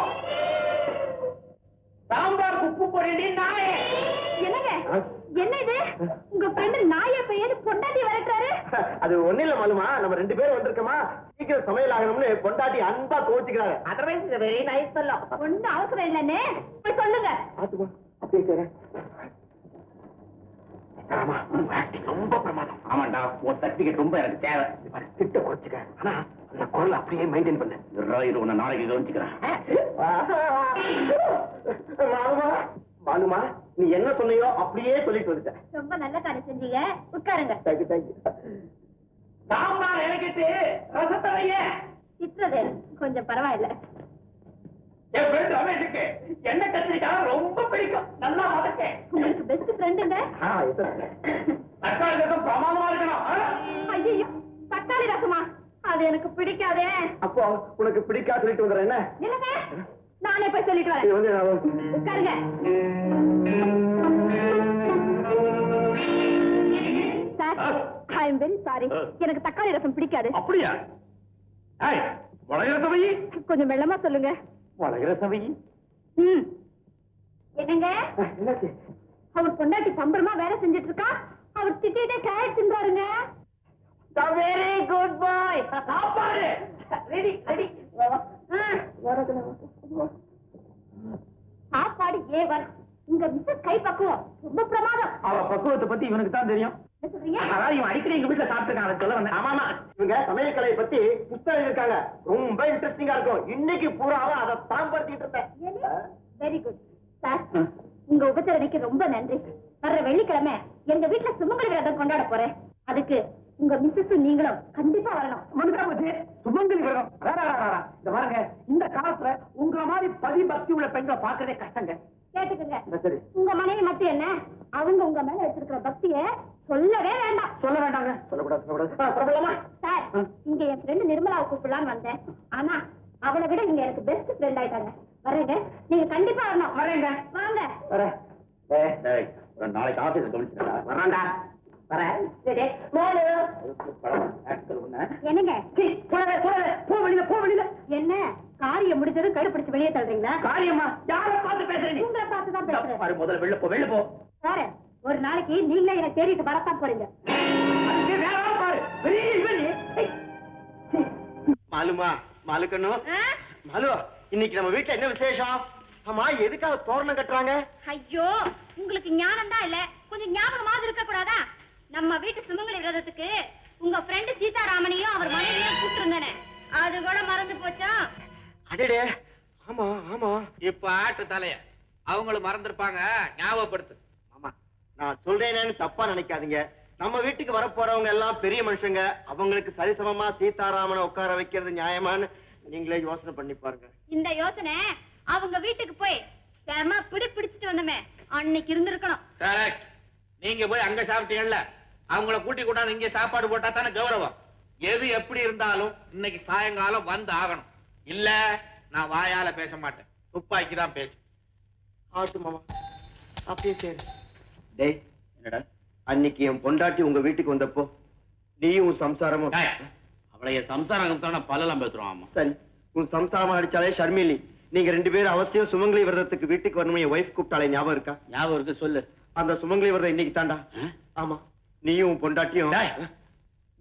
சாம்பார் உப்பு போடண்டி நாயே. என்னங்க என்ன இது? உங்க ஃப்ரெண்ட் நாயை பெயர் பொண்டாட்டி வரட்டாரு. அது ஒண்ணு இல்ல மாலுமா, நம்ம 2 பேரும் வந்திருக்கோமா, சீக்கிரம் சமையல் ஆகணும்னு பொண்டாட்டி அன்பா கோச்சுக்கிறாங்க. அதர்வைஸ் வெரி நைஸ் சொல்லலாம். ஒண்ணும் அவசரம் இல்லன்னு போய் சொல்லுங்க. ஆட்டுமா, அப்படியே செய்றேன். ரொம்ப பிரமாதம். ஆமாண்டா, உன் சர்டிபிகேட் ரொம்ப எனக்கு தேவை. திட்ட குறைச்சுக்க, ஆனா அந்த குரல் அப்படியே மெயின்டைன் பண்ணு. உன்னை நாளைக்கு கவனிச்சுக்கிறேன். மாலுமா, நீ என்ன சொன்னியோ அப்படியே சொல்லிட்டு வந்துட்ட. ரொம்ப நல்ல காரியம் செஞ்சீங்க. உட்காருங்க. Thank you thank you. சாம்பார் எனக்கிட்டு ரசத்தை வைய. திட்டுறது கொஞ்சம் பரவாயில்ல. என் ஃப்ரெண்ட் ரமேஷுக்கு என்ன கத்திரிக்காய் ரொம்ப பிடிக்கும். நல்லா வதக்கேன். உங்களுக்கு பெஸ்ட் ஃப்ரெண்டுங்க. தக்காளி ரசம் பிரமாதமா இருக்கணும். ஐயோ, தக்காளி ரசமா? அது எனக்கு பிடிக்காதே. அப்போ உனக்கு பிடிக்காது சொல்லிட்டு வந்துடுறேன். என்ன இல்லங்க, நானே போய் சொல்லிட்டு இது வரேன். வந்து உட்காருங்க. Sir, I am very sorry. எனக்கு தக்காளி ரசம் பிடிக்காது. அப்படியா? வளகிற சபை கொஞ்சம் மெல்லமா சொல்லுங்க. வளகிற சபை. என்னங்க, என்னாச்சு? அவர் பொண்டாட்டி பம்பரமா வேலை செஞ்சுட்டு இருக்கா. அவர் திட்டிட்டே கேரட் தின்றாருங்க. வெரி குட் பாய். சாப்பாடு ரெடி ரெடி. சாப்பாடு ஏவர். உங்க மிஸ்ஸஸ் கை பக்குவம் ரொம்ப பிரமாதம். அவ பக்குவத்தை பத்தி இவனுக்கு தான் தெரியும். என்ன சொல்றீங்க? அதாவது இவன் அடிக்கடி எங்க வீட்டுல சாப்பிட்டுருக்கான், அதை சொல்ல வந்தேன். ஆமாமா, இவங்க சமையல் கலையை பத்தி புத்தகம் இருக்காங்க, ரொம்ப இன்ட்ரெஸ்டிங்கா இருக்கும். இன்னைக்கு பூராவா அதை பயன்படுத்திட்டு இருந்தேன். Very good sir. உங்க உபச்சரணைக்கு ரொம்ப நன்றி. வர்ற வெள்ளிக்கிழமை எங்க வீட்டுல சுமங்கலி விரதம் கொண்டாட போறேன். அதுக்கு உங்க மிஸ்ஸஸ் நீங்களும் கண்டிப்பா வரணும். சுமங்கலி விரதம். இந்த பாருங்க, இந்த காலத்துல உங்க மாதிரி பதிபக்தி உள்ள பெண்களை பாக்குறதே கஷ்டங்க. கேட்டுக்கங்க. சரி, உங்க மனைவி மட்டும் என்ன, அவங்க உங்க மேல வச்சிருக்கிற பக்திய சொல்லவே வேண்டாம். சொல்ல வேண்டாங்க. சொல்லக்கூடாது சொல்லக்கூடாது. பிரபலமா சார், இங்க என் ஃப்ரெண்டு நிர்மலாவை கூப்பிடலான்னு வந்தேன். ஆனா அவளை விட நீங்க எனக்கு பெஸ்ட் ஃப்ரெண்ட் ஆயிட்டாங்க. வரேங்க, நீங்க கண்டிப்பா வரணும். வரேங்க. வாங்க. வரேன். நாளைக்கு ஆபீஸ் கவனிச்சுடா. வரான்டா. வரேன். சரி, மோளு. என்னங்க என்ன காரியம் முடிஞ்சதும் கடுப்பிடிச்சு வெளியே தள்ளுறீங்களா? காரியமா? யார பார்த்து பேசுறீங்க? உங்களை பார்த்துதான் பேசுறேன். முதல்ல வெளில போ, வெளில போ. சார், ஒரு நாளைக்கு நீங்களே எனக்கு தேடிட்டு வரத்தான் போறீங்க. பாரு, பெரிய இவன். மாலுமா, மாலுக்கண்ணு, மாலு, இன்னைக்கு நம்ம வீட்டுல என்ன விசேஷம்? ஆமா, எதுக்காக தோரணம் கட்டுறாங்க? ஐயோ, உங்களுக்கு ஞானம் தான் இல்ல, கொஞ்சம் ஞாபகமாவது இருக்க கூடாதா? நம்ம வீட்டு சுமங்கலி விரதத்துக்கு உங்க ஃப்ரெண்ட் சீதாராமனையும் அவர் மனைவியும் கூப்பிட்டு இருந்தேனே, அது கூட மறந்து போச்சா? அடடே, ஆமா ஆமா. இப்ப ஆட்டு தலைய அவங்களும் மறந்துருப்பாங்க, ஞாபகப்படுத்து. ஆமா, நான் சொல்றேன்னு தப்பா நினைக்காதீங்க. நம்ம வீட்டுக்கு வர போறவங்க எல்லாம் பெரிய மனுஷங்க. அவங்களுக்கு சரிசமமா சீதாராமனை உட்கார வைக்கிறது நியாயமான்னு நீங்களே யோசனை பண்ணி பாருங்க. இந்த யோசனை அவங்க வீட்டுக்கு போய் செம பிடிச்சிட்டு வந்தமே அன்னைக்கு இருந்திருக்கணும். கரெக்ட். நீங்க போய் அங்க சாப்பிட்டீங்கல்ல, அவங்கள கூட்டி கூட்டாந்து இங்க சாப்பாடு போட்டா தானே கௌரவம். எது எப்படி இருந்தாலும் இன்னைக்கு சாயங்காலம் வந்து ஆகணும். இல்ல நான் வாயால பேச மாட்டேன், துப்பாக்கி தான் பேசு. ஆட்டு மாமா, அப்படியே சரி. டேய், என்னடா அன்னைக்கு என் பொண்டாட்டி உங்க வீட்டுக்கு வந்தப்போ நீயும் சம்சாரமும். அவளைய சம்சாரம் பல்லெல்லாம் பேசுறோம். ஆமா சரி, உன் சம்சாரமா அடிச்சாலே ஷர்மிலி, நீங்க 2 பேரும் அவசியம் சுமங்கலி விரதத்துக்கு வீட்டுக்கு வரணும். என் ஒய்ஃப் கூப்பிட்டாலே ஞாபகம் இருக்கா? ஞாபகம் இருக்கு, சொல்லு. அந்த சுமங்கலி விரதம் இன்னைக்கு தாண்டா. ஆமா, நீயும் பொண்டாட்டியும்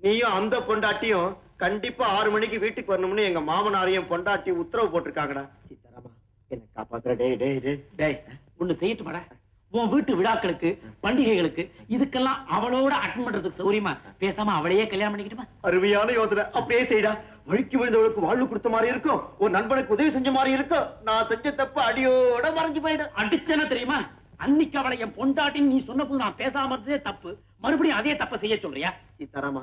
நீயும் அந்த பொண்டாட்டியும் கண்டிப்பா 6 மணிக்கு வீட்டுக்கு வரணும்னு எங்க மாமனாரையும் பொண்டாட்டி உத்தரவு போட்டிருக்காங்கடா. சீதாராமா, என்ன காப்பாத்துற. டேய் டேய் டேய் டேய், ஒண்ணு செய்யட்டுமாடா. உன் வீட்டு விழாக்களுக்கு பண்டிகைகளுக்கு இதுக்கெல்லாம் அவளோட அட்டன் பண்றதுக்கு சௌரியமா பேசாம அவளையே கல்யாணம் பண்ணிக்கிட்டுமா? அருமையான யோசனை, அப்படியே செய்டா. வழுக்கி விழுந்தவளுக்கு வாழ்வு கொடுத்த மாதிரி இருக்கும், ஒரு நண்பனுக்கு உதவி செஞ்ச மாதிரி இருக்கும். நான் செஞ்ச தப்பு அடியோட மறைஞ்சு போயிடும். அடிச்சேன்னா தெரியுமா, அன்னைக்கு அவளை என் பொண்டாட்டின்னு நீ சொன்னபோது நான் பேசாம இருந்ததே தப்பு. மறுபடியும் அதே தப்ப செய்ய சொல்றியா? சீதாராமா,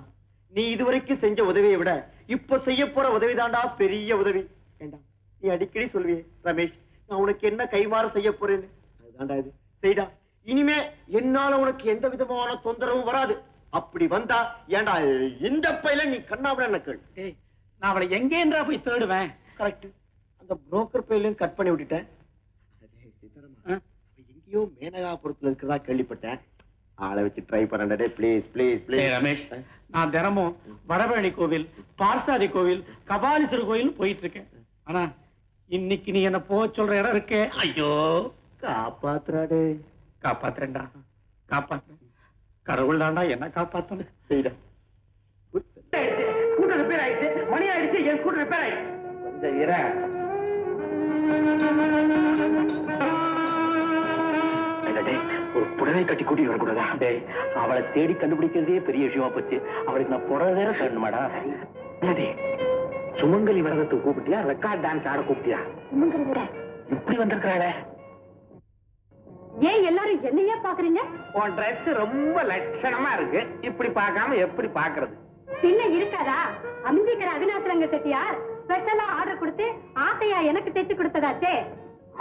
நீ இதுவரைக்கும் செஞ்ச உதவியை விட இப்ப செய்ய போற உதவி தாண்டா பெரிய உதவி. வேண்டாம், நீ அடிக்கடி சொல்வியே, ரமேஷ் நான் உனக்கு என்ன கைமாறு செய்ய போறேன்னு. அதுதான்டா இது. செய்டா. இனிமே என்னால உனக்கு எந்த விதமான தொந்தரவும் வராது. அப்படி வந்தா ஏண்டா இந்த பையில நீ கண்ணாவிட என்ன கேள். நான் அவளை எங்கேன்றா போய் தேடுவேன்? கரெக்ட். அந்த புரோக்கர் பையிலையும் கட் பண்ணி விட்டுட்டேன். எங்கேயோ மேனகாபுரத்துல இருக்கிறதா கேள்விப்பட்டேன். ஆளை வச்சு ட்ரை பண்ணே. ப்ளீஸ் ப்ளீஸ் ப்ளீஸ் ரமேஷ், நான் தினமும் வடபழனி கோவில், பார்சாதி கோவில், கபாலீஸ்வரர் கோவில் போயிட்டு இருக்கேன். ஆனா இன்னைக்கு நீ என்ன போக சொல்ற இடம் இருக்கே, ஐயோ காப்பாத்துறாடே. காப்பாத்துறேன்டா, காப்பாத்துறேன். கடவுள் தாண்டா என்ன காப்பாத்தணும். செய்டா. கூட்ட ரிப்பேர் ஆயிடுச்சு, மணி ஆயிடுச்சு, என் கூட்ட ரிப்பேர் ஆயிடுச்சு. கொஞ்சம் இர. ஒரு புடவை கட்டி கூட்டிட்டு வரக்கூடாதா? அவளை தேடி கண்டுபிடிக்கிறதே பெரிய விஷயமா போச்சு. அவளுக்கு நான் புடவை வேற தரணுமாடா? சுமங்கலி வரதத்துக்கு கூப்பிட்டியா? ரெக்கார்ட் டான்ஸ் ஆட கூப்பிட்டியா? இப்படி வந்திருக்கிறாளே. ஏன் எல்லாரும் என்னையே பாக்குறீங்க? உன் ட்ரெஸ் ரொம்ப லட்சணமா இருக்கு. இப்படி பார்க்காம எப்படி பாக்குறது? பின்ன இருக்காதா? அமைஞ்சிக்கிற அவிநாசரங்க செட்டியார் ஸ்பெஷலா ஆர்டர் கொடுத்து ஆசையா எனக்கு தைச்சு கொடுத்ததாச்சே.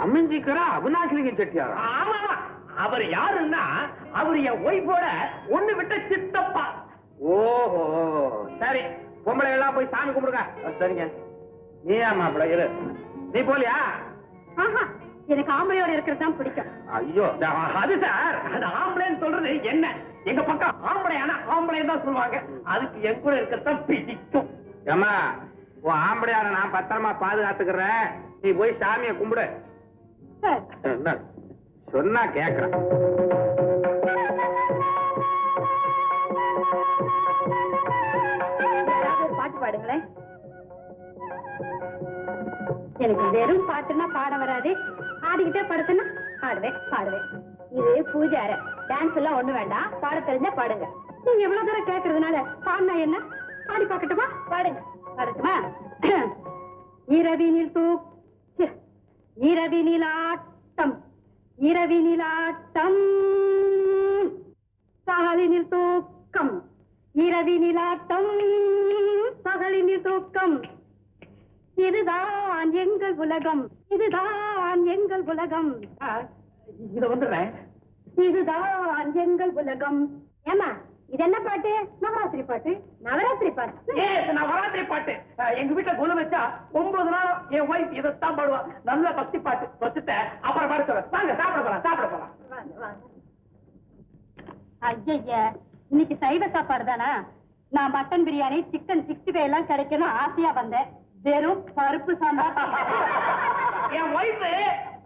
அமைஞ்சிக்கிற அவிநாசிலிங்கம் செட்டியாரா? ஆமா, அவர் யாருன்னா அவர் என் ஒய்ஃபோட ஒண்ணு விட்ட சித்தப்பா. ஓஹோ, சரி. பொம்பளை எல்லாம் போய் சாமி கும்பிடுங்க. சரிங்க. நீ மாப்பிள்ள இரு. நீ போலியா? ஆஹா, எனக்கு ஆம்பளையோட இருக்கிறது தான் பிடிக்கும். ஐயோ, அது சார், அது ஆம்பளைன்னு சொல்றது என்ன? எங்க பக்கம் ஆம்பளை ஆனா ஆம்பளை தான் சொல்லுவாங்க. அதுக்கு என் கூட இருக்கிறதான் பிடிக்கும். ஏமா, உன் ஆம்பளையார நான் பத்திரமா பாதுகாத்துக்கிறேன். நீ போய் சாமியை கும்பிடு. சார், என்ன சொன்னா கேக்குறேன். பாட்டு பாடுங்களேன். எனக்கு வெறும் பாட்டுன்னா பாட வராது. ஆடிக்கிட்டே படுத்துன்னா பாடுவேன். இது பூஜை அறை. டான்ஸ் எல்லாம் ஒண்ணு வேண்டாம். பாட தெரிஞ்சா பாடுங்க. நீங்க எவ்வளவு தூரம் கேட்கறதுனால பாடினா என்ன? பாடி பார்க்கட்டுமா? பாடுங்க. பாடட்டுமா? இரவினில் ஆட்டம், இரவினில் பகலினில் தூக்கம், இரவினில் ஆட்டம், பகலினில் தூக்கம். இதுதான் எங்கள் உலகம், இதுதான் எங்கள் உலகம், இத வந்துடுறேன். இதுதான் எங்கள் உலகம். ஏமா, இது என்ன பாட்டு? நவராத்திரி பாட்டு. நவராத்திரி பாட்டு. நவராத்திரி பாட்டு. எங்க வீட்டுல கொலு வச்சா 9 நாள் என் ஒய்ஃப் இதைத்தான் பாடுவா. நல்ல பக்தி பாட்டு வச்சுட்ட. அப்புறம் பாட சொல்ல. வாங்க சாப்பிட போலாம். ஐயா, இன்னைக்கு சைவ சாப்பாடு தானா? நான் மட்டன் பிரியாணி, சிக்கன் 65 எல்லாம் கிடைக்கணும் ஆசையா வந்தேன். வெறும் பருப்பு சாம்பார். என் ஒய்ஃப்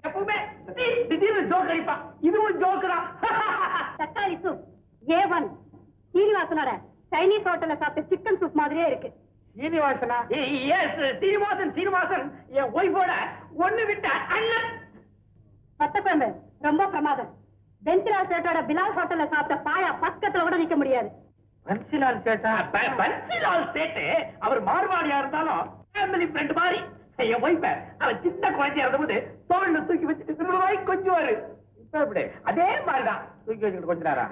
எப்பவுமே திடீர்னு ஜோக் அடிப்பா. இதுவும் ஜோக்கு தான். தக்காளி சூப் A1 சீனிவாசனோட சைனீஸ் ஹோட்டல்ல சாப்பிட்ட சிக்கன் சூப் மாதிரியே இருக்கு. சீனிவாசனா? எஸ், சீனிவாசன் என் ஒய்ஃபோட ஒண்ணு விட்ட அண்ணன். பத்தக்குழம்பு ரொம்ப பிரமாதம். பென்சிலால் சேட்டோட பிலால் ஹோட்டல்ல சாப்பிட்ட பாயா பக்கத்துல கூட நிக்க முடியாது. பன்சிலால் சேட்டா? பன்சிலால் சேட்டு அவர் மார்வாடியா இருந்தாலும் ஃபேமிலி ஃப்ரெண்ட் மாதிரி. என் ஒய்ஃப அவன் சின்ன குழந்தையா இருந்தபோது தோல்ல தூக்கி வச்சுட்டு கொஞ்சுவாரு. இப்ப எப்படி? அதே மாதிரிதான் தூக்கி வச்சுக்கிட்டு கொஞ்சினாரா?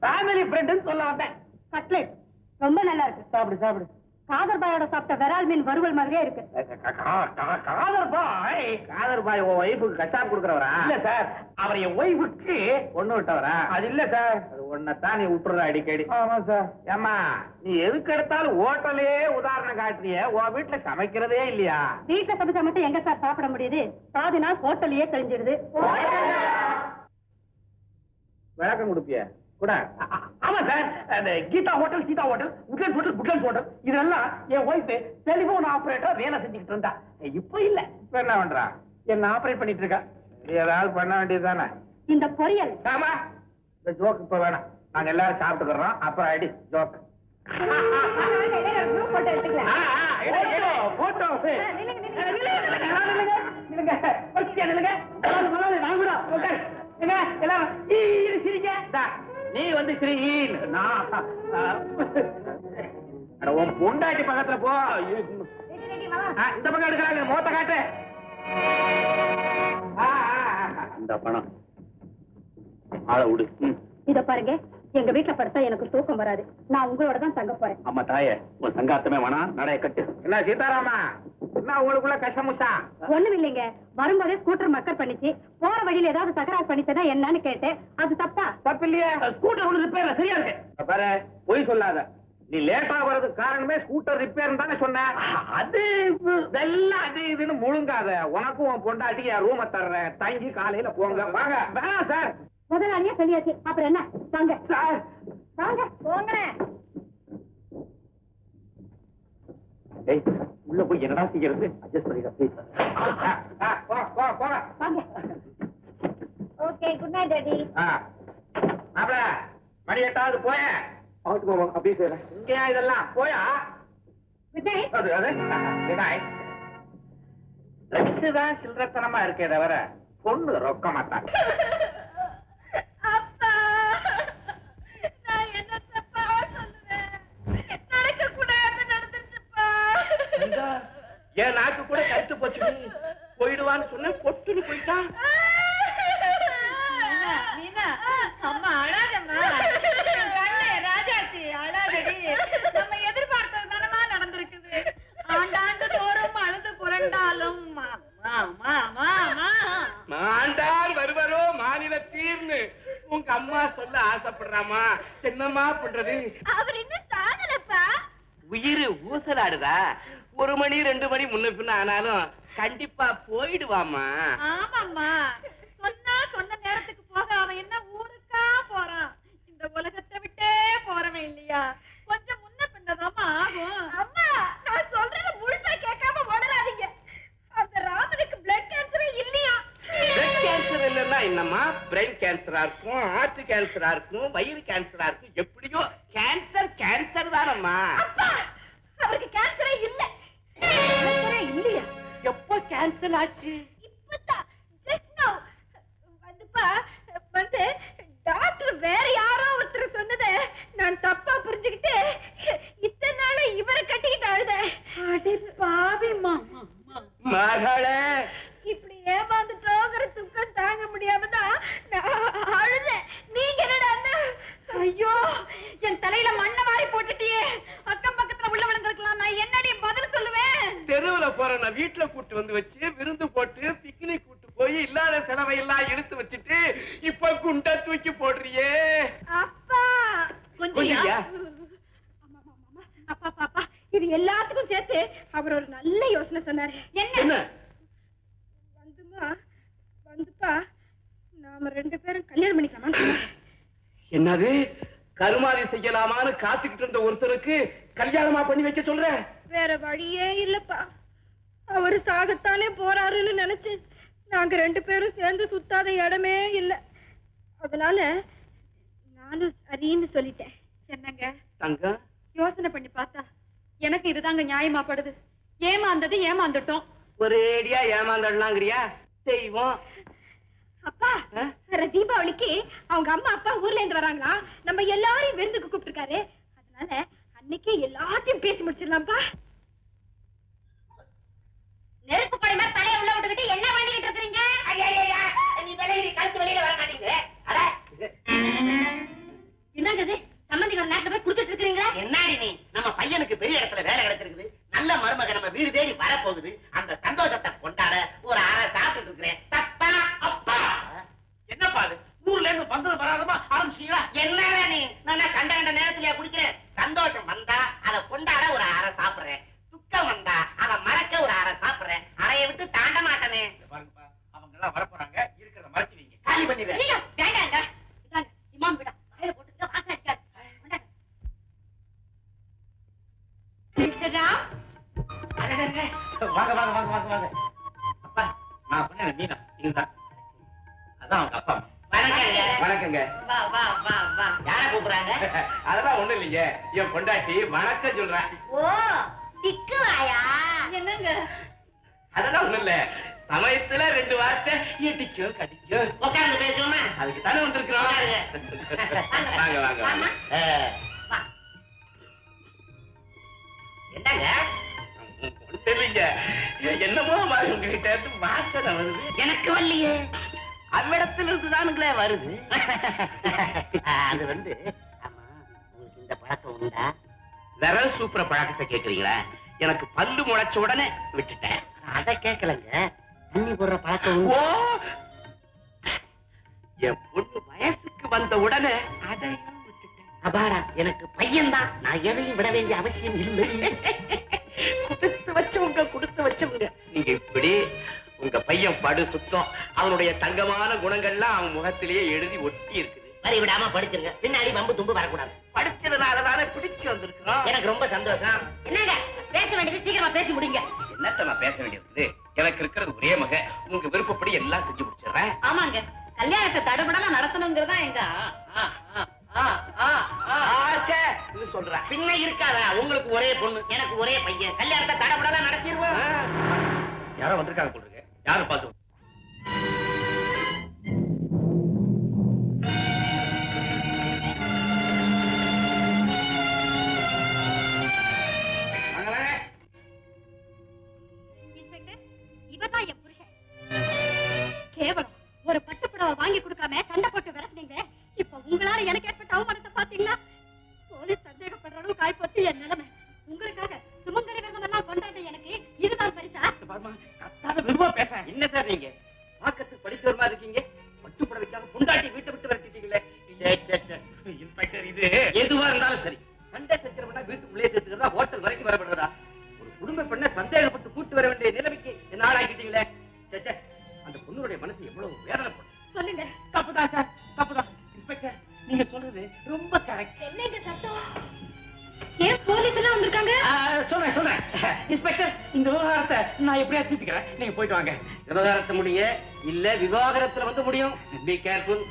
ஃபேமிலி ஃப்ரெண்ட்னு சொல்ல வந்தேன். கட்லெட் ரொம்ப நல்லா இருக்கு. சாப்பிடு. காதர் பாயோட சாப்பிட்ட விரால் மீன் வறுவல் மாதிரியே இருக்கு. காதர் பாய் உன் ஒய்ஃபுக்கு கஷாப் கொடுக்கறவரா? இல்ல சார், அவர் என் ஒய்ஃபுக்கு ஒண்ணு விட்டவரா? அது இல்ல சார், அது ஒன்னதான் நீ விட்டுற அடிக்கடி. ஆமா சார். ஏமா, நீ எதுக்கு எடுத்தாலும் ஹோட்டலே உதாரணம் காட்டுறிய, உன் வீட்டுல சமைக்கிறதே இல்லையா? வீட்டுல சமைச்சா மட்டும் எங்க சார் சாப்பிட முடியுது? பாதி நாள் ஹோட்டல்லயே கழிஞ்சிடுது. விளக்கம் கொடுப்பிய கூட? ஆமா சார், அந்த Geetha hotel, Seetha hotel, Goodlands hotel இதெல்லாம் என் ஒய்ஃப் டெலிபோன் ஆபரேட்டர் வேலை செஞ்சுக்கிட்டு இருந்தா. இப்ப இல்ல. இப்ப என்ன பண்றா? என்ன ஆபரேட் பண்ணிட்டு இருக்கா. ஏதாவது பண்ண வேண்டியதுதானே? இந்த பொரியல். ஆமா, இந்த ஜோக் இப்ப வேணாம். நாங்க எல்லாரும் சாப்பிட்டுக்கிறோம். அப்புறம் அடி ஜோக். நீ வந்து ஸ்ரீ உன் பொண்டாட்டி பக்கத்துல போ. இந்த பக்கம் எடுக்கிறாங்க. மோத்த காட்டு. இந்த பணம் ஆள விடு. இத பாருங்க, எங்க வீட்டுல படுத்தா எனக்கு தூக்கம் வராது. நான் உங்களோட தான் தங்க போறேன். அம்மா தாயே, உன் சங்காத்தமே வேணா, நடைய கட்டு. என்ன சீதாராமா, என்ன உங்களுக்குள்ள கஷ்டமுச்சா? ஒண்ணும் இல்லைங்க, வரும்போதே ஸ்கூட்டர் மக்கர் பண்ணிச்சு. போற வழியில ஏதாவது தகராறு பண்ணிட்டேன்னா என்னன்னு கேட்டேன். அது தப்பா? தப்பு இல்லையே. ஸ்கூட்டர் ஒண்ணு ரிப்பேர்ல சரியா இருக்கு. பாரு, பொய் சொல்லாத. நீ லேட்டா வர்றதுக்கு காரணமே ஸ்கூட்டர் ரிப்பேர் தானே சொன்ன. அது இதெல்லாம் அது இதுன்னு முழுங்காத. உனக்கும் உன் பொண்டாட்டிக்கு என் ரூம தர்றேன், தங்கி காலையில போங்க. வாங்க. வேணாம் சார். முதலாளியா சொல்லியாச்சு, அப்புறம் என்ன? வாங்க சார் வாங்க போங்க. ஏய், உள்ள போய் என்னடா செய்யறது? அட்ஜஸ்ட் பண்ணிக்க. போங்க. வாங்க. Okay, good night daddy. மாப்பிள, மணி 8 போய. அப்படியே செய்யறேன். இங்கயா இதெல்லாம் போயா? Good night. தான் சில்லறத்தனமா இருக்கே தவிர பொண்ணு ரொக்கமாத்தான். அப்பா, நான் என்ன தப்பா சொல்லுவேன்? நடக்க கூடாது நடந்துச்சுப்பா. என் நாக்கு கூட கருத்து போச்சு. போயிடுவான்னு சொன்ன பொட்டுன்னு போயிட்டான். மீனா, அம்மா அழாதம்மா. கண்ணே ராஜாச்சி, அழாதடி. நம்ம எதிர்பார்த்தது தானமா நடந்திருக்குது. ஆண்டாண்டு தோறும் அழுது புரண்டாலும் மாண்டார் வருவரோ மாநில தீர்னு உங்க அம்மா சொல்ல ஆசைப்படுறாமா. என்னம்மா பண்றது? அவர் இன்னும் சாகலப்பா. உயிர் ஊசலாடுதா? 1 மணி 2 மணி முன்ன பின்ன ஆனாலும் கண்டிப்பா போயிடுவாமா. ஆமாம்மா, சொன்னா சொன்ன நேரத்துக்கு போக அவன் என்ன ஊருக்கா போறான்? இந்த உலகத்தை விட்டே போறவன் இல்லையா? கொஞ்சம் முன்ன பின்னதாமா ஆகும். அம்மா, நான் சொல்றத முழுசா கேட்காம வளராதீங்க. அந்த ராமனுக்கு பிளட் கேன்சரே இல்லையா? பிளட் கேன்சர் இல்லன்னா என்னம்மா? பிரெயின் கேன்சரா இருக்கும், ஹார்ட் கேன்சரா இருக்கும், வயிறு கேன்சரா இருக்கும். எப்படியோ கேன்சர் தானம்மா. அப்பா, அவருக்கு கேன்சரே இல்ல. கேன்சரே இல்லையா? எப்போ கேன்சர் ஆச்சு? இப்பதான், just now. வந்து டாக்டர் வேற யாரோ ஒருத்தர் சொன்னதை நான் தப்பா புரிஞ்சுக்கிட்டு இத்தனை நாள இவரை கட்டிக்கிட்டு அழுதேன். அடி பாவி மாமா. மகளே, இப்படி ஏமாந்துட்டோங்கிற துக்கம் தாங்க முடியாம தான் நான் அழுதேன். நீங்க என்னடா? ஐயோ, என் தலையில மண்ணை வாரி போட்டுட்டியே. அக்கம் பக்கத்துல உள்ளவங்களுக்கெல்லாம் நான் என்னடி பதில் சொல்லுவேன்? தெருவுல போற நான் வீட்டுல கூட்டு வந்து வச்சு விருந்து போட்டு பிக்னிக் கூட்டு போய் இல்லாத செலவை எல்லாம் எடுத்து வச்சுட்டு இப்ப குண்டை தூக்கி போடுறியே. அப்பா, கொஞ்சியா? அப்பா பாப்பா, இது எல்லாத்துக்கும் சேர்த்து அவர் ஒரு நல்ல யோசனை சொன்னாரு. என்ன? வந்துப்பா, நாம 2 பேரும் கல்யாணம் பண்ணிக்கலாமா? என்னது? கருமாதி செய்யலாமான்னு காத்துக்கிட்டு இருந்த ஒருத்தருக்கு கல்யாணமா பண்ணி வைக்க சொல்ற? வேற வழியே இல்லப்பா. அவரு சாகத்தானே போறாருன்னு நினைச்சு நாங்க 2 பேரும் சேர்ந்து சுத்தாத இடமே இல்ல. அதனால நானும் சரின்னு சொல்லிட்டேன். என்னங்க தங்கம், யோசனை பண்ணி பார்த்தா எனக்கு இதுதாங்க நியாயமா படுது. ஏமாந்துட்டோம். ஒரேடியா ஏமாந்தடலாங்கிறியா? செய்வோம். அப்பா, வர தீபாவளிக்கு அவங்க அம்மா அப்பா ஊர்ல இருந்து வராங்களா? நம்ம எல்லாரையும் விருந்துக்கு கூப்பிட்டுருக்காரு. அதனால அன்னைக்கே எல்லாத்தையும் பேசி முடிச்சிடலாம்ப்பா. நெருப்பு படைமா தலையை உள்ள விட்டுக்கிட்டு என்ன பண்ணிக்கிட்டு இருக்கீங்க? நீ கழுத்து வெளியில வர மாட்டீங்க. என்னங்க இது? சம்பந்திகர் நாட்டுல போய் குடிச்சிட்டு இருக்கீங்களா? என்னாடி நீ? நம்ம பையனுக்கு பெரிய இடத்துல வேலை கிடைச்சிருக்குது. நல்ல மருமக நம்ம வீடு தேடி வரப்போகுது. அந்த சந்தோஷத்தை கொண்டாட ஒரு அரை சாப்பிட்டு இருக்கிறேன். தப்பா? அப்பா, என்னப்பா அது? ஊர்ல இருந்து வந்தது வராதமா ஆரம்பிச்சீங்களா? என்னடா நீ? நான் கண்ட நேரத்திலேயே குடிக்கிறேன். சந்தோஷம் வந்தா அதை கொண்டாட ஒரு அரை சாப்பிடுறேன். துக்கம் வந்தா அதை மறக்க ஒரு அரை சாப்பிடுறேன். அறையை விட்டு தாண்ட மாட்டேனே. பாருங்கப்பா, அவங்க எல்லாம் வரப்போறாங்க. இருக்கிறத மறைச்சு வைங்க. காலி பண்ணிடுறேன். வேண்டாங்க. இமாம் விடா வாயில போட்டுக்க வாசனை அடிக்காது. வாங்க வாங்க வாங்க வாங்க வாங்க. அப்பா, நான் சொன்னேன் மீனா, இதுதான். அதான் அவங்க அப்பா. வணக்கங்க. வணக்கங்க. வா வா வா வா. யார கூப்பிடுறாங்க? அதெல்லாம் ஒண்ணு இல்லையே, என் பொண்டாட்டி வணக்கம் சொல்றேன். ஓ, திக்குவாயா? என்னங்க? அதெல்லாம் ஒண்ணு இல்ல, சமயத்துல 2 வார்த்தை இடிக்கும் கடிக்கும். உட்கார்ந்து பேசுவோமா? அதுக்கு தானே வந்திருக்கிறோம். வாங்க வாங்க வாங்க. என்னங்க? ஒண்ணு இல்லைங்க, என்னமோ மாதிரி உங்ககிட்ட இருந்து வாசனை வருது. எனக்கு வரலையே. அவ்விடத்துல இருந்துதானுங்களே வருது. அது வந்து ஆமா, உங்களுக்கு இந்த பழக்கம் உண்டா? விரல் சூப்பர பழக்கத்தை கேக்குறீங்களா? எனக்கு பல்லு முளைச்ச உடனே விட்டுட்டேன். அத கேட்கலங்க, தண்ணி போடுற பழக்கம். ஓ, என் பொண்ணு வயசுக்கு வந்த உடனே அதையும் விட்டுட்டேன். அபாரா, எனக்கு பையன்தான், நான் எதையும் விட வேண்டிய அவசியம் இல்லை. கொடுத்து வச்சவங்க நீங்க இப்படி உங்க பையன் படு சுத்தம், அவனுடைய தங்கமான குணங்கள்லாம் அவன் முகத்திலேயே எழுதி ஒட்டி இருக்குது. வரி விடாம படிச்சிருங்க, பின்னாடி வம்பு தும்பு வரக்கூடாது. படிச்சதுனாலதானே பிடிச்சு வந்திருக்கிறோம். எனக்கு ரொம்ப சந்தோஷம். என்னங்க பேச வேண்டியது சீக்கிரமா பேசி முடிங்க. என்னத்த நான் பேச வேண்டியது? எனக்கு இருக்கிறது ஒரே மக, உங்க விருப்பப்படி எல்லாம் செஞ்சு முடிச்சிடுறேன். ஆமாங்க, கல்யாணத்தை தடுபடலாம் நடத்தணுங்கிறதா எங்க ஆசை. சொல்றேன் பின்ன இருக்காதா? உங்களுக்கு ஒரே பொண்ணு, எனக்கு ஒரே பையன், கல்யாணத்தை தடபடலாம் நடத்திடுவோம். யாரோ வந்திருக்காங்க போடுங்க, யாரும் பார்த்து. இவதான் என் புருஷன். கேவலம் ஒரு பட்டுப்புடவை வாங்கி கொடுக்காம சண்டை போட்டு விரட்டுனீங்க. இப்ப உங்களால எனக்கு ஏற்பட்ட அவமானத்தை பாத்தீங்களா? போலீஸ் சந்தேகப்படுற அளவுக்கு ஆயிப்போச்சு என் நிலைமை. உங்களுக்காக சுமங்கலி விரதம் எல்லாம் கொண்டாட எனக்கு இதுதான் பரிசா? பேச என்ன சார் நீங்க பாக்கத்துக்கு படிச்சவர் மாதிரி இருக்கீங்க, பட்டுப்புடவைக்காக பொண்டாட்டி வீட்டை விட்டு விரட்டிட்டீங்களே. இன்ஸ்பெக்டர், இது எதுவா இருந்தாலும் சரி, சண்டை சச்சரவுனா வீட்டுக்குள்ளே சேர்த்துக்கிறதா, ஹோட்டல் வரைக்கும் வரப்படுறதா? ஒரு குடும்ப பெண்ணை சந்தேகப்பட்டு கூட்டு வர வேண்டிய நிலைமைக்கு என்ன ஆளாக்கிட்டீங்களே. அந்த பொண்ணுடைய மனசு எவ்வளவு வேதனைப்படும். சொல்லுங்க. தப்புதான் சார், தப்புதான். இன்ஸ்பெக்டர், நீங்க சொல்றது ரொம்ப கரெக்ட். என்னங்க சத்தம்? ஏன் போலீஸ் எல்லாம் வந்திருக்காங்க? சொல்றேன் இன்ஸ்பெக்டர், இந்த விவகாரத்தை நான் எப்படியா தீர்த்துக்கிறேன், நீங்க போயிட்டு வாங்க. விவகாரத்தை முடிய இல்ல விவாகரத்துல வந்து முடியும். Be careful.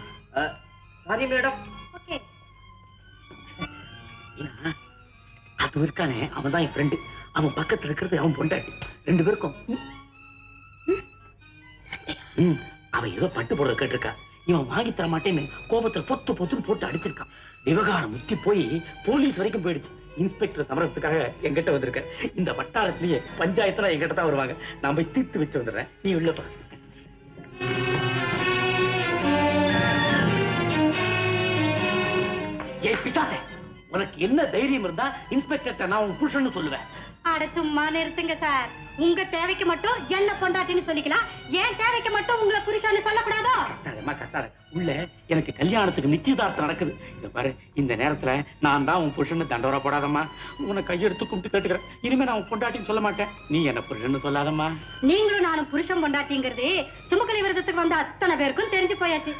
Sorry madam. Okay. அது இருக்கானே, அவன் தான் என் ஃப்ரெண்டு. அவன் பக்கத்துல இருக்கிறது அவன் பொண்டாட்டி. ரெண்டு பேருக்கும் அவன் ஏதோ பட்டு போடுற கேட்டிருக்கா. இவன் வாங்கி தர மாட்டேன்னு கோபத்துல பொத்து பொத்துன்னு போட்டு அடிச்சிருக்கான். விவகாரம் முத்தி போய் போலீஸ் வரைக்கும் போயிடுச்சு. இன்ஸ்பெக்டர் சமரசத்துக்காக என்கிட்ட வந்திருக்க. இந்த வட்டாரத்திலேயே பஞ்சாயத்துல என்கிட்ட தான் வருவாங்க. நான் போய் தீர்த்து வச்சு வந்துடுறேன், நீ உள்ள பா. ஏய் பிசாசே, உனக்கு என்ன தைரியம் இருந்தா இன்ஸ்பெக்டர் நான் உன் புருஷன்னு சொல்லுவேன்? அட சும்மா நிறுத்துங்க சார். உங்க தேவைக்கு மட்டும் என்ன பொண்டாட்டின்னு சொல்லிக்கலாம், ஏன் தேவைக்கு மட்டும் உங்களை புருஷன்னு சொல்லக்கூடாதோ? கத்தாத. உள்ள எனக்கு கல்யாணத்துக்கு நிச்சயதார்த்தம் நடக்குது. இந்த பாரு, இந்த நேரத்துல நான் தான் உன் புருஷன்னு தண்டோரா போடாதம்மா. உன்னை கையெடுத்து கும்பிட்டு கேட்டுக்கிறேன், இனிமே நான் உன் பொண்டாட்டின்னு சொல்ல மாட்டேன். நீ என்ன புருஷன்னு சொல்லாதம்மா. நீங்களும் நானும் புருஷன் பொண்டாட்டிங்கிறது சுமக்கலி விரதத்துக்கு வந்த அத்தனை பேருக்கும் தெரிஞ்சு போயாச்சு.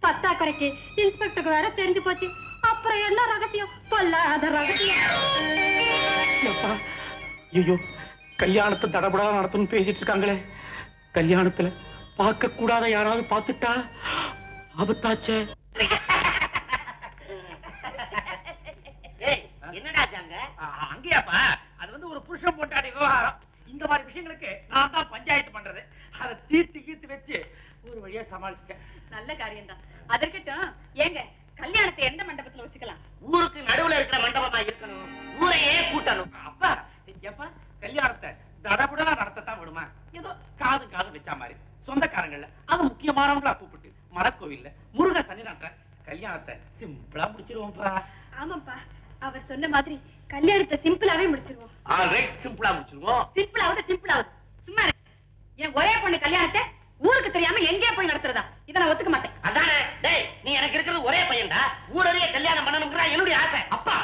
பத்தாக்கரைக்கு இன்ஸ்பெக்டருக்கு வேற தெரிஞ்சு போச்சு. அப்புறம் என்ன ரகசியம்? சொல்லாத ரகசியம். ஐயோ, கல்யாணத்தை தடபடா நடத்தணும் பேசிட்டு இருக்காங்களே. கல்யாணத்துல பார்க்க கூடாத யாராவது பார்த்துட்டா ஆபத்தாச்சே. என்னடாச்சாங்க அங்கேயாப்பா? அது வந்து ஒரு புருஷன் பொண்டாட்டி விவகாரம். இந்த மாதிரி விஷயங்களுக்கு நான் தான் பஞ்சாயத்து பண்றது. அதை தீர்த்து வச்சு ஒரு வழியா சமாளிச்சிட்டேன். நல்ல காரியம் தான். அதற்கட்டும் ஏங்க, கல்யாணத்தை எந்த மண்டபத்துல வச்சுக்கலாம்? ஊருக்கு நடுவுல இருக்கிற மண்டபமா இருக்கணும், ஊரையே கூட்டணும். அப்பா எப்பா கல்யாணத்தை தடபுடலா நடத்தத்தான் விடுமா? ஏதோ காது வச்சா மாதிரி சொந்தக்காரங்கள்ல அது முக்கியமானவங்களா கூப்பிட்டு மரக்கோவில்ல முருக சன்னிதானத்துல கல்யாணத்தை சிம்பிளா முடிச்சிருவோம்ப்பா. ஆமாப்பா, அவர் சொன்ன மாதிரி கல்யாணத்தை சிம்பிளாவே முடிச்சிருவோம். சிம்பிளா முடிச்சிருவோம். சிம்பிளாவது சும்மா என் ஒரே பொண்ணு கல்யாணத்தை ஊருக்கு தெரியாம எங்கே போய் நடத்துறதா? இதை நான் ஒத்துக்க மாட்டேன். அதானே, டேய் நீ எனக்கு இருக்கிறது ஒரே பையன்டா, ஊரறிய கல்யாணம் பண்ணணும்ங்கற என்னுடைய ஆசை. அப்பா,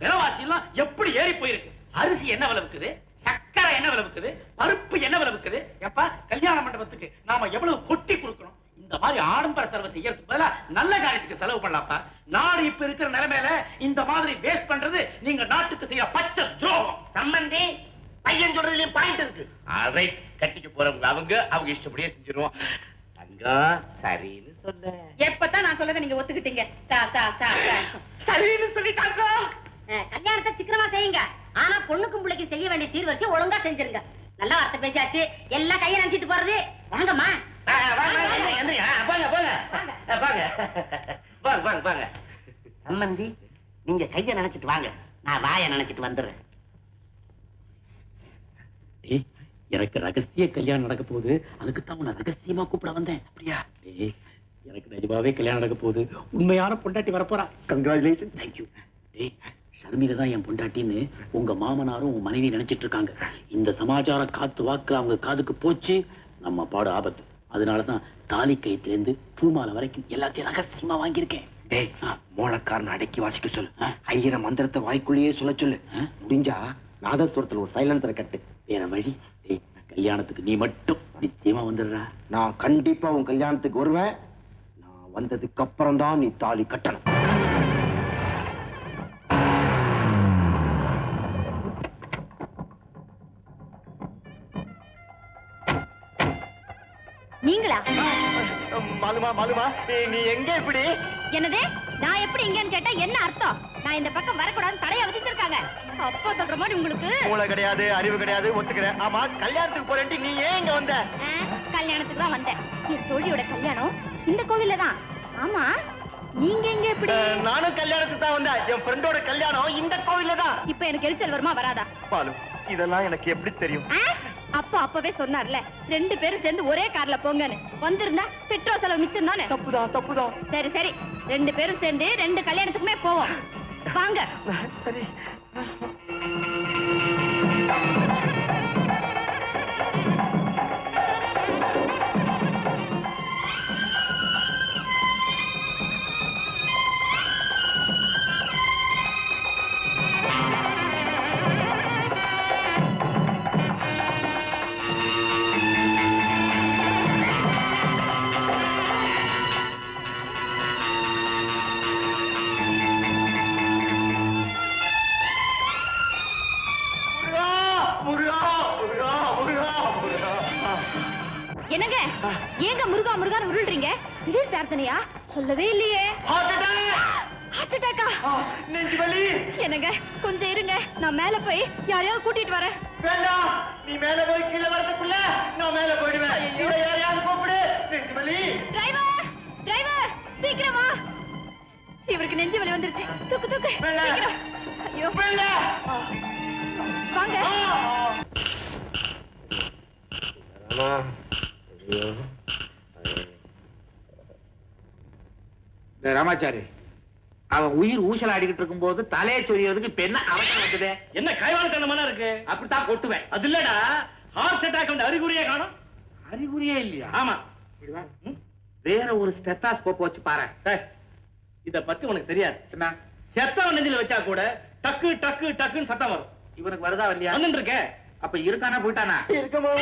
விலைவாசி எல்லாம் எப்படி ஏறி போயிருக்கு. அரிசி என்ன விலை விக்குது, சக்கரை என்ன விலை விக்குது, பருப்பு என்ன விலை விக்குது. எப்பா, கல்யாண மண்டபத்துக்கு நாம எவ்வளவு கொட்டி கொடுக்கணும். இந்த மாதிரி ஆடம்பர செலவு செய்யறதுக்கு பதிலா நல்ல காரியத்துக்கு செலவு பண்ணலாப்பா. நாடு இப்ப இருக்கிற நிலைமையில இந்த மாதிரி வேஸ்ட் பண்றது நீங்க நாட்டுக்கு செய்ய பச்சை துரோகம். சம்பந்தி, பையன் சொல்றதுலயும் பாயிண்ட் இருக்கு. அதை கட்டிக்கு போறவங்க அவங்க இஷ்டப்படியே செஞ்சிருவோம். தங்கம் சரின்னு சொல்ல. எப்பதான் நான் சொல்லதை நீங்க ஒத்துக்கிட்டீங்க? சரின்னு சொல்லிட்டாங்க. கல்யாணத்தை சிக்கனமா செய்யுங்க, ஆனா பொண்ணுக்கும் பிள்ளைக்கு செய்ய வேண்டிய சீர்வரிசை ஒழுங்கா செஞ்சிருங்க. நல்ல வார்த்தை பேசியாச்சு, எல்லாம் கையை நினைச்சிட்டு போறது. வாங்கம்மா. சம்பந்தி, நீங்க கைய நினைச்சிட்டு வாங்க, நான் வாய நினைச்சிட்டு வந்துடுறேன். எனக்கு ரகசிய கல்யாணம் நடக்க போகுது, அதுக்குத்தான் உன்னை ரகசியமா கூப்பிட வந்தேன். அப்படியா? எனக்கு நிஜமாவே கல்யாணம் நடக்க போகுது. உண்மையான பொண்டாட்டி வரப்போறா. கங்க்ராச்சுலேஷன். தேங்க்யூ. டேய், ஷர்மில தான் என் பொண்டாட்டின்னு உங்க மாமனாரும் உங்க மனைவி நினைச்சிட்டு இருக்காங்க. இந்த சமாச்சாரம் காத்து வாக்கு அவங்க காதுக்கு போச்சு, நம்ம பாடு ஆபத்து. அதனாலதான் தாலி கைத்திலேருந்து பூமாலை வரைக்கும் எல்லாத்தையும் ரகசியமா வாங்கியிருக்கேன். டேய், மூலக்காரன் அடக்கி வாசிக்க சொல்லு. 1000 மந்திரத்தை வாய்க்குள்ளேயே சொல்ல சொல்லு. முடிஞ்சா நாதஸ்வரத்துல ஒரு சைலன்சரை கட்டு. வேற வழி? டேய், கல்யாணத்துக்கு நீ மட்டும் நிச்சயமா வந்துடுறா. நான் கண்டிப்பா உன் கல்யாணத்துக்கு வருவேன். நான் வந்ததுக்கு அப்புறம் தான் நீ தாலி கட்டணும். நீங்களா? மாலுமா நீ எங்க இப்படி? என்னது? நான் எப்படி இங்கன்னு கேட்டா என்ன அர்த்தம்? நான் இந்த பக்கம் வரக்கூடாதுன்னு தடையா விதிச்சிருக்காங்க. அப்பா சொல்ற மாதிரி உங்களுக்கு மூளை கிடையாது, அறிவு கிடையாது, ஒத்துக்கிறேன். ஆமா, கல்யாணத்துக்கு போறேன்ட்டு நீ ஏன் இங்க வந்த? கல்யாணத்துக்கு தான் வந்தேன். என் தோழியோட கல்யாணம் இந்த கோவில்ல தான். ஆமா, நீங்க எங்க எப்படி? நானும் கல்யாணத்துக்கு தான் வந்தேன். என் ஃப்ரெண்டோட கல்யாணம் இந்த கோவில்ல தான். இப்ப எனக்கு எரிச்சல் வருமா வராதா? பாலு, இதெல்லாம் எனக்கு எப்படி தெரியும்? அப்பா அப்பவே சொன்னார்ல, 2 பேரும் சேர்ந்து ஒரே கார்ல போங்கன்னு. வந்திருந்தா பெட்ரோல் செலவு மிச்சம் தானே. தப்புதான். சரி சரி, 2 பேரும் சேர்ந்து 2 கல்யாணத்துக்குமே போவோம். வாங்க. சரி. என்னங்க ஏங்க முருகா முருகான்னு உருள்றீங்க? திடீர் பிரார்த்தனையா? சொல்லவே இல்லையே. ஹார்ட் அட்டாக்கா? நெஞ்சு வலி. என்னங்க கொஞ்சம் இருங்க, நான் மேல போய் யாரையாவது கூட்டிட்டு வரேன். வேண்டாம், நீ மேல போய் கீழே வரதுக்குள்ள நான் மேல போயிடுவேன். இத யாரையாவது கூப்பிடு. நெஞ்சு வலி. டிரைவர் சீக்கிரமா. இவருக்கு நெஞ்சு வலி வந்துருச்சு. தூக்கு சீக்கிரம். ஐயோ வாங்க. ராமாச்சாரி, அவன் உயிர் ஊசல் ஆடிக்கிட்டு இருக்கும் போது தலையை சொரியறதுக்கு இப்ப என்ன அவசரம் வந்தது? என்ன கைவாழ்த்தனமான இருக்கு? அப்படித்தான் கொட்டுவேன். அது இல்லடா, ஹார்ட் அட்டாக் வந்து அறிகுறியே காணும். அறிகுறியே இல்லையா? ஆமா. வேற ஒரு ஸ்டெத்தாஸ்கோப் வச்சு பாரு. இத பத்தி உனக்கு தெரியாது. என்ன? செத்தவன் நெஞ்சில வச்சா கூட டக்கு டக்கு டக்குன்னு சத்தம் வரும். இவனுக்கு வருதா இல்லையா? வந்துட்டு இருக்க. அப்ப இருக்கானா போயிட்டானா? இருக்கமா.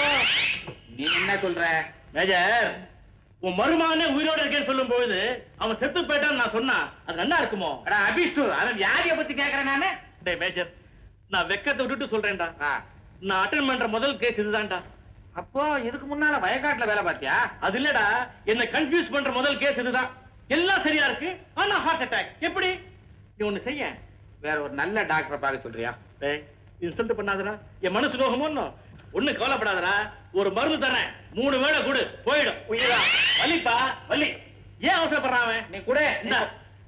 நீ என்ன சொல்ற? மேஜர், உன் மருமகனே உயிரோட இருக்கேன்னு சொல்லும் பொழுது அவன் செத்து போயிட்டான்னு நான் சொன்னா அது நல்லா இருக்குமோ? அபிஷ்டு, அவன் வியாதியை பத்தி கேக்குறேன் நானு. டேய் மேஜர், நான் வெக்கத்தை விட்டுட்டு சொல்றேன்டா. நான் அட்டெண்ட் பண்ற முதல் கேஸ் இதுதான்டா. அப்போ இதுக்கு முன்னால வயக்காட்டுல வேலை பார்த்தியா? அது இல்லடா, என்ன கன்ஃபியூஸ் பண்ற முதல் கேஸ் இதுதான். எல்லாம் சரியா இருக்கு, ஆனா ஹார்ட் அட்டாக். எப்படி? நீ ஒண்ணு செய்ய, வேற ஒரு நல்ல டாக்டரை பார்க்க சொல்றியா? டேய் இன்சல்ட் பண்ணாதடா, என் மனசு நோகமோ. ஒண்ணு கவலைப்படாதடா, ஒரு மருந்து தரேன், 3 வேளை கொடு, போயிடும். உயிரா வலிப்பா வலி. ஏன் அவசரப்படுறான் அவன்? நீ கூட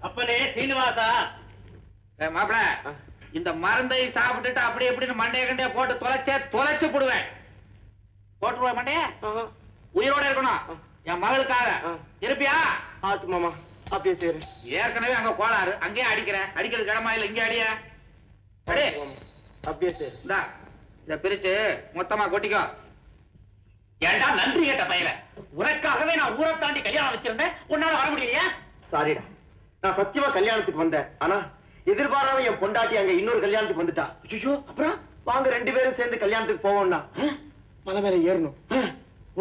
அப்பனே சீனிவாசா. மாப்பிள, இந்த மருந்தை சாப்பிட்டுட்டு அப்படி எப்படின்னு மண்டைய கண்டைய போட்டு தொலைச்சு போடுவேன். போட்டுருவா மண்டைய? உயிரோட இருக்கணும் என் மகளுக்காக. இருப்பியா? ஆட்டு மாமா, அப்படியே சரி. ஏற்கனவே அங்க கோளாறு, அங்கேயே அடிக்கிறேன். அடிக்கிறது கடமா இல்ல, இங்கே அடிய. அப்படியே சரி. இத பிரிச்சு மொத்தமா கொட்டிக்கோ. ஏண்டா நன்றி கேட்ட பையல, உனக்காகவே நான் ஊரை தாண்டி கல்யாணம் வச்சிருந்தேன், உன்னால வர முடியலையா? சாரிடா, நான் சத்தியமா கல்யாணத்துக்கு வந்தேன். ஆனா எதிர்பாராம என் பொண்டாட்டி அங்க இன்னொரு கல்யாணத்துக்கு வந்துட்டா. அப்புறம் வாங்க 2 பேரும் சேர்ந்து கல்யாணத்துக்கு போவோம்னா மலை மேல ஏறணும்.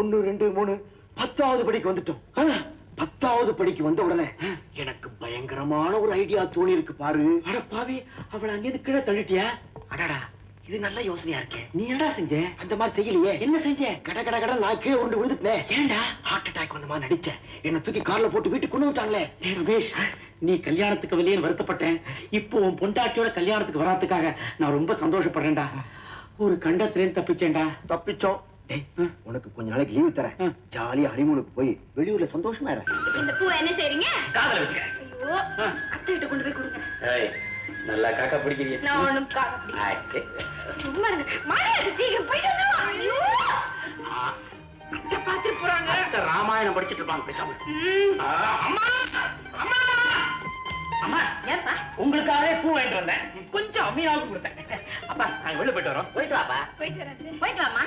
1 2 3 10வது படிக்கு வந்துட்டோம். 10வது படிக்கு வந்த உடனே எனக்கு பயங்கரமான ஒரு ஐடியா தோணி இருக்கு பாரு. அட பாவி, அவளை அங்கிருந்து கீழே தள்ளிட்டியா? அடடா, இது நல்ல யோசனையா இருக்கே. நீ என்னடா செஞ்ச? அந்த மாதிரி செய்யலையே. என்ன செஞ்ச? கட கட கட நான் கீழே உருண்டு விழுந்துட்டேன். ஏண்டா? ஹார்ட் அட்டாக் வந்த மாதிரி நடிச்சேன். என்ன தூக்கி கார்ல போட்டு வீட்டுக்கு கொண்டு வந்துட்டாங்களே. ரமேஷ், நீ கல்யாணத்துக்கு வெளியே வருத்தப்பட்டேன். இப்போ உன் பொண்டாட்டியோட கல்யாணத்துக்கு வராதுக்காக நான் ரொம்ப சந்தோஷப்படுறேன்டா. ஒரு கண்டத்திலேருந்து தப்பிச்சேன்டா. தப்பிச்சோம். உனக்கு கொஞ்ச நாளைக்கு லீவு தரேன். ஜாலியா ஹனிமூனுக்கு போய் வெளியூர்ல சந்தோஷமா இரு. இந்த பூ என்ன செய்றீங்க? காதல வச்சுக்க. ஐயோ, அத்தை கிட்ட கொண்டு போய் கொடுங்க. ஏய், நல்லா காக்கா பிடிக்கிறீங்க. நான் ஒண்ணும் காக்க. சும்மா இருங்க. மாறியா, சீக்கிரம் போயிட்டு வா. ஐயோ, அத்தை பாத்து போறாங்க. ராமாயணம் படிச்சிட்டு இருப்பாங்க பேசாம. அம்மா அம்மா அம்மா, ஏன்பா உங்களுக்காகவே பூ வாங்கிட்டு வந்தேன். கொஞ்சம் அம்மியாவுக்கு கொடுத்தேன். அப்பா நாங்க வெளில போயிட்டு வரோம். போயிட்டு வாப்பா. போயிட்டு வாமா.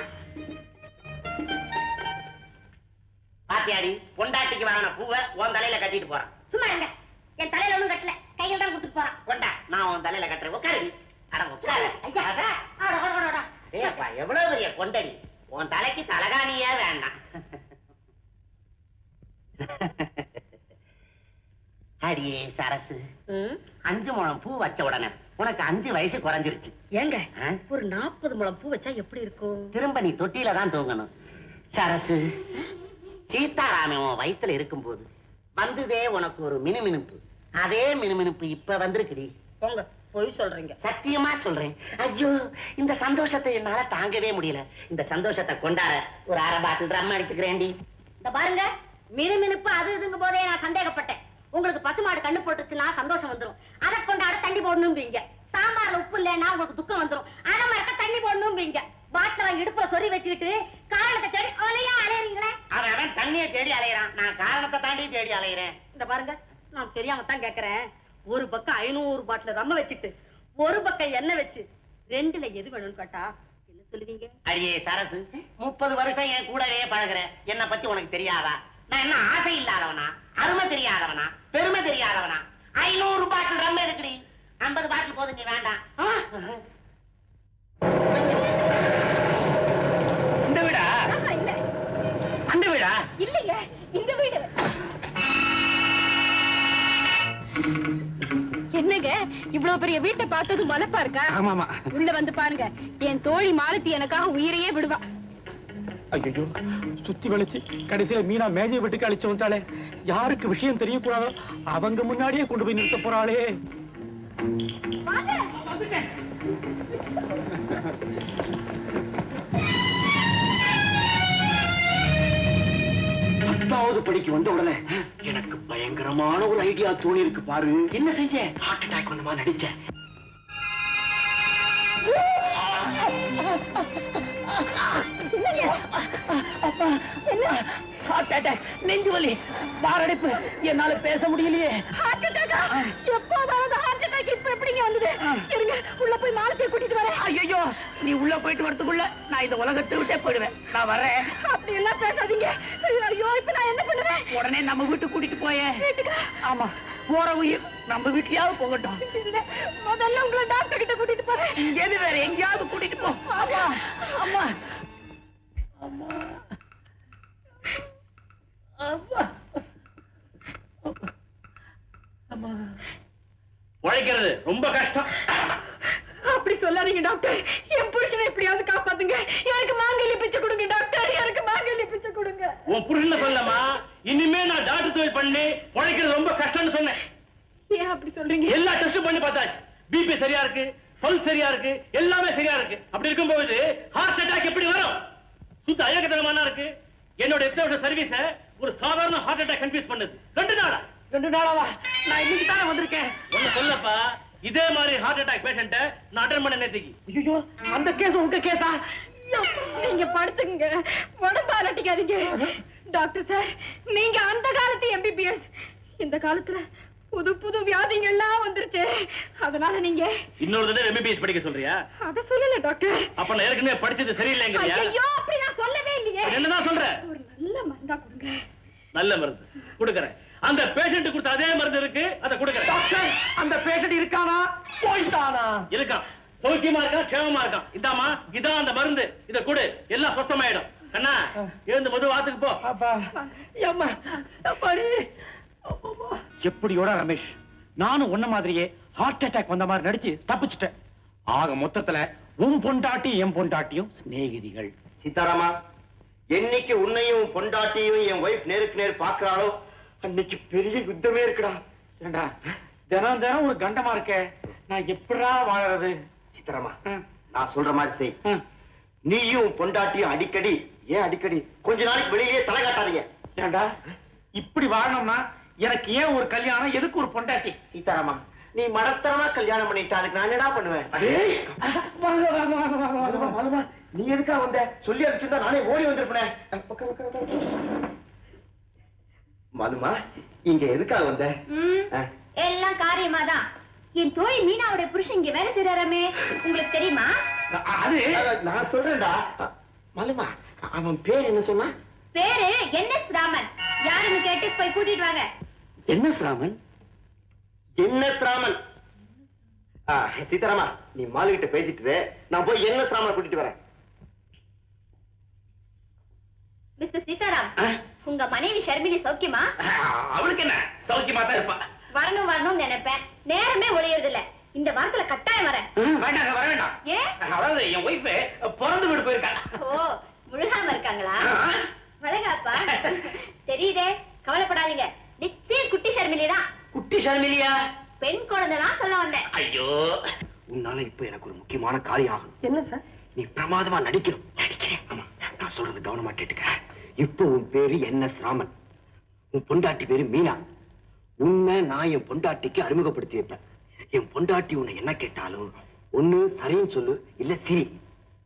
பாத்தியாடி, பொண்டாட்டிக்கு வாங்கின பூவை உன் தலையில கட்டிட்டு போறான். சும்மா இருங்க, என் தலையில ஒண்ணும் கட்டல, கையில தான் கொடுத்துட்டு போறான். கொண்டா, நான் உன் தலையில கட்டுறேன். உட்காரு. அட உட்காரு. ஏப்பா, எவ்வளவு பெரிய கொண்டடி. உன் தலைக்கு தலகாணியே வேண்டாம். அடியே சரசு, 5 முழம் பூ வச்ச உடனே உனக்கு 5 வயசு குறைஞ்சிருச்சு. ஏங்க ஒரு 40 முழம் பூ வச்சா எப்படி இருக்கும்? திரும்ப நீ தொட்டியில தான் தூங்கணும். சரசு, சீதாராமன் உன் வயித்துல இருக்கும்போது வந்ததே உனக்கு ஒரு மினுமினுப்பு. அதே மினுமினுப்பு இப்ப வந்திருக்குடி. போங்க, பொய் சொல்றீங்க. சத்தியமா சொல்றேன். ஐயோ, இந்த சந்தோஷத்தை என்னால தாங்கவே முடியல. இந்த சந்தோஷத்தை கொண்டாட ஒரு 1/2 பாட்டில் ரம் அடிச்சுக்கிறேன்டி. இந்த பாருங்க, மினுமினுப்பு அது இதுங்க போதே நான் சந்தேகப்பட்டேன். உங்களுக்கு பசுமாடு கண்ணு போட்டுச்சுன்னா சந்தோஷம் வந்துரும், அதை கொண்டாட தண்ணி போடணும்பீங்க. சாம்பார்ல உப்பு இல்லைன்னா உங்களுக்கு துக்கம் வந்துரும், அதை மறக்க தண்ணி போடணும்பீங்க. பாட்டில வாங்கி இடுப்புல சொறி வச்சுக்கிட்டு காரணத்தை தேடி அலையா அலையறீங்களே. அவன் தண்ணியை தேடி அலையிறான், நான் காரணத்தை தாண்டி தேடி அலையிறேன். இந்த பாருங்க, நான் தெரியாம தான் கேக்குறேன். ஒரு பக்கம் 500 பாட்டில் ரம்ம வச்சுட்டு ஒரு பக்கம் எண்ணெய் வச்சு 2ல எது வேணும்னு கேட்டா என்ன சொல்லுவீங்க? அடியே சரசு, 30 வருஷம் என் கூடவே பழகுற, என்ன பத்தி உனக்கு தெரியாதா? நான் என்ன ஆசை இல்லாதவனா, அருமை தெரியாதவனா, பெருமை தெரியாதவனா? 500 பாட்டில் ரம் இருக்குடி. 50 பாட்டில் போதும், நீ வேண்டாம். இந்த வீடா? இல்ல அந்த வீடா? இல்லைங்க, இந்த வீடு. என்னங்க இவ்வளவு பெரிய வீட்டை பார்த்தது மலைப்பா இருக்கா? ஆமாமா. உள்ள வந்து பாருங்க, என் தோழி மாலத்தி எனக்காக உயிரையே விடுவா. ஐயோ, சுத்தி வளைச்சு கடைசியில மீனா மேஜை வெட்டுக்கு அழிச்சு வந்தாலே. யாருக்கு விஷயம் தெரியக்கூடாதோ அவங்க முன்னாடியே கொண்டு போய் நிறுத்த போறாளே. பத்தாவது படிக்கு வந்த உடனே எனக்கு பயங்கரமான ஒரு ஐடியா தோணி இருக்கு பாரு. என்ன செஞ்ச? ஹார்ட் அட்டாக் வந்த மாதிரி நடிச்சேன். நெஞ்சு வலி, மாரடைப்பு, என்னால பேச முடியலையே. உள்ள போய் மாலத்தையை கூட்டிட்டு வரேன். ஐயோ, நீ உள்ள போயிட்டு வரதுக்குள்ள நான் இந்த உலகத்தை விட்டே போயிடுவேன். நான் வரேன். அப்படி எல்லாம் பேசாதீங்க. ஐயோ, இப்ப நான் என்ன பண்ணுவேன்? உடனே நம்ம வீட்டுக்கு கூட்டிட்டு போயேன். ஆமா, போற உயிர் நம்ம வீட்லயாவது போகட்டும். முதல்ல உங்களை டாக்டர் கிட்ட கூட்டிட்டு போறேன். எது வேற எங்கேயாவது கூட்டிட்டு போ. ஆமா ஆமா ஆமா ஆமா. உழைக்கிறது ரொம்ப கஷ்டம். அப்படி சொல்லாதீங்க டாக்டர். என் புருஷனை எப்படியாவது காப்பாத்துங்க. எனக்கு மாங்கல்ய பிச்சை கொடுங்க டாக்டர், எனக்கு மாங்கல்ய பிச்சை கொடுங்க. உன் புருஷனை சொல்லமா, இனிமே நான் டாக்டர் தொழில் பண்ணி உழைக்கிறது ரொம்ப கஷ்டம்னு சொன்னேன். ஏன் அப்படி சொல்றீங்க? எல்லா டெஸ்டும் பண்ணி பார்த்தாச்சு. பிபி சரியா இருக்கு, பல்ஸ் சரியா இருக்கு, எல்லாமே சரியா இருக்கு. அப்படி இருக்கும்போது ஹார்ட் அட்டாக் எப்படி வரும்? சுத்த அயக்கத்தனமான இருக்கு. என்னோட எத்தனை சர்வீஸ ஒரு சாதாரண ஹார்ட் அட்டாக் கன்ஃபியூஸ் பண்ணுது. 2 நாளாவா? நான் இன்னைக்கு தானே வந்திருக்கேன். ஒண்ணு சொல்லப்பா, இதே மாதிரி ஹார்ட் அட்டாக் பேஷண்ட நான் அட்டெண்ட் பண்ண நேத்திக்கு. ஐயோ, அந்த கேஸ் உங்க கேஸா? நீங்க படுத்துங்க, உடம்பு அலட்டிக்காதீங்க. டாக்டர் சார், நீங்க அந்த காலத்து எம்பிபிஎஸ். இந்த காலத்துல புது புது வியாதிகள்லாம் வந்துருச்சு. அதனால நீங்க இன்னொரு தடவை எம்பிபிஎஸ் படிக்க சொல்றியா? அத சொல்லல டாக்டர். அப்ப நான் ஏற்கனவே படிச்சது சரியில்லைங்கறியா? ஐயோ, அப்படி நான் சொல்லவே இல்லையே. என்னதான் சொல்ற? ஒரு நல்ல மருந்தா கொடுங்க. நல்ல மருந்து கொடுக்கறேன். அந்த பேஷண்ட் கொடுத்த அதே மருந்து இருக்கு, அதை கொடுக்கறேன். டாக்டர், அந்த பேஷண்ட் இருக்கானா போயிட்டானா? இருக்கான், சௌக்கியமா இருக்கான், க்ஷேமமா இருக்கான். இதாமா, இதான் அந்த மருந்து. இத கொடு, எல்லாம் சுத்தமாயிடும். அண்ணா, எழுந்து மது வாத்துக்கு போ. அப்பா அம்மா அப்பாடி. எப்படியோட ரமேஷ், நானும் உன்ன மாதிரியே ஹார்ட் அட்டாக் வந்த மாதிரி நடிச்சு தப்பிச்சிட்டேன். ஆக மொத்தத்துல உன் பொண்டாட்டி என் பொண்டாட்டியும் சிநேகிதிகள். சீதாராமா, என்னைக்கு உன்னையும் பொண்டாட்டியும் என் வைஃப் நேருக்கு நேர் பாக்குறாளோ அன்னைக்கு பெரிய யுத்தமே இருக்குடா. ஏண்டா, தினம் தினம் ஒரு கண்டமா இருக்க, நான் எப்படா வாழறது? சீதாராமா, நான் சொல்ற மாதிரி செய். நீயும் பொண்டாட்டியும் அடிக்கடி, ஏன் அடிக்கடி கொஞ்ச நாளைக்கு வெளியிலேயே தலை காட்டாதீங்க. ஏண்டா, இப்படி வாழணும்னா எனக்கு ஏன் ஒரு கல்யாணம், எதுக்கு ஒரு பொண்டாட்டி? சீதாராமா, நீ மடத்தரமா கல்யாணம் பண்ணிட்டா அதுக்கு நான் என்னடா பண்ணுவேன்? நீ எதுக்கா வந்த? சொல்லி அனுப்பிச்சிருந்தா நானே ஓடி வந்திருப்பேன். மதுமா, இங்க எதுக்கா வந்த? எல்லாம் காரியமாதான். என் தோழி மீனாவுடைய புருஷன் இங்க வேலை செய்யறாமே, உங்களுக்கு தெரியுமா? அது நான் சொல்றேன்டா. மலுமா, அவன் பேர் என்ன சொன்னா? பேரு NS ராமன். யாருன்னு கேட்டு போய் கூட்டிட்டு வாங்க. NS ராமன்? NS ராமன்? சீதாராமா, நீ மாலு கிட்ட பேசிட்டு நான் போய் NS ராமனை கூட்டிட்டு வரேன். மிஸ்டர் சீதாராம், உங்க மனைவி ஷர்மிலி சௌக்கியமா? அவளுக்கு என்ன, சௌக்கியமா தான் இருப்பா. வரணும்னு நினைப்பேன், நேரமே ஒளியறது இல்ல. இந்த வாரத்துல கட்டாயம் வரேன். வேண்டாங்க, வர வேண்டாம். ஏன்? அதாவது என் ஒய்ஃப் பிறந்து வீடு போயிருக்காங்க. ஓ, முழுகாம இருக்காங்களா? வளகாப்பா தெரியுதே, கவலைப்படாதீங்க. நிச்சயம் குட்டி ஷர்மிலி தான். குட்டி ஷர்மிலியா? பெண் குழந்தை தான் சொல்ல வந்தேன். ஐயோ, உன்னால இப்ப எனக்கு ஒரு முக்கியமான காரியம் ஆகும். என்ன சார்? நீ பிரமாதமா நடிக்கணும். நடிக்கிறேன். ஆமா, நான் சொல்றது கவனமா கேட்டுக்க. இப்போ உன் பேரு NS ராமன், உன் பொண்டாட்டி பேரு மீனா. உன்னை நான் என் பொண்டாட்டிக்கு அறிமுகப்படுத்தி வைப்பேன். என் பொண்டாட்டி உன்னை என்ன கேட்டாலும் ஒண்ணு சரின்னு சொல்லு, இல்ல சிரி.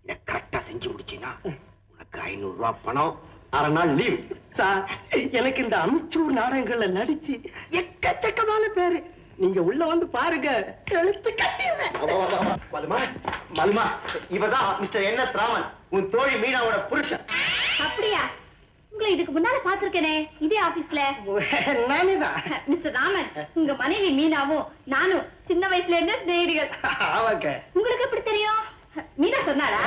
இத கரெக்டா செஞ்சு முடிச்சீங்கன்னா உனக்கு 500 ரூபாய் பணம், அரை நாள் லீவ். சார், எனக்கு இந்த அமிச்சூர் நாடகங்கள்ல நடிச்சு எக்கச்சக்கமான பேரு. நீங்க உள்ள வந்து பாருங்க, எழுத்து கட்டிடுறேன். மலுமா, மலுமா, இவதான் மிஸ்டர் NS ராமன், உன் தோழி மீனாவோட புருஷன். அப்படியா? உங்களை இதுக்கு முன்னால பாத்திருக்கேனே, இதே ஆபீஸ்ல. நானேதான். மிஸ்டர் ராமன், உங்க மனைவி மீனாவும் நானும் சின்ன வயசுல இருந்த சிநேகிதிகள். ஆவாங்க. உங்களுக்கு எப்படி தெரியும்? மீனா சொன்னாளா?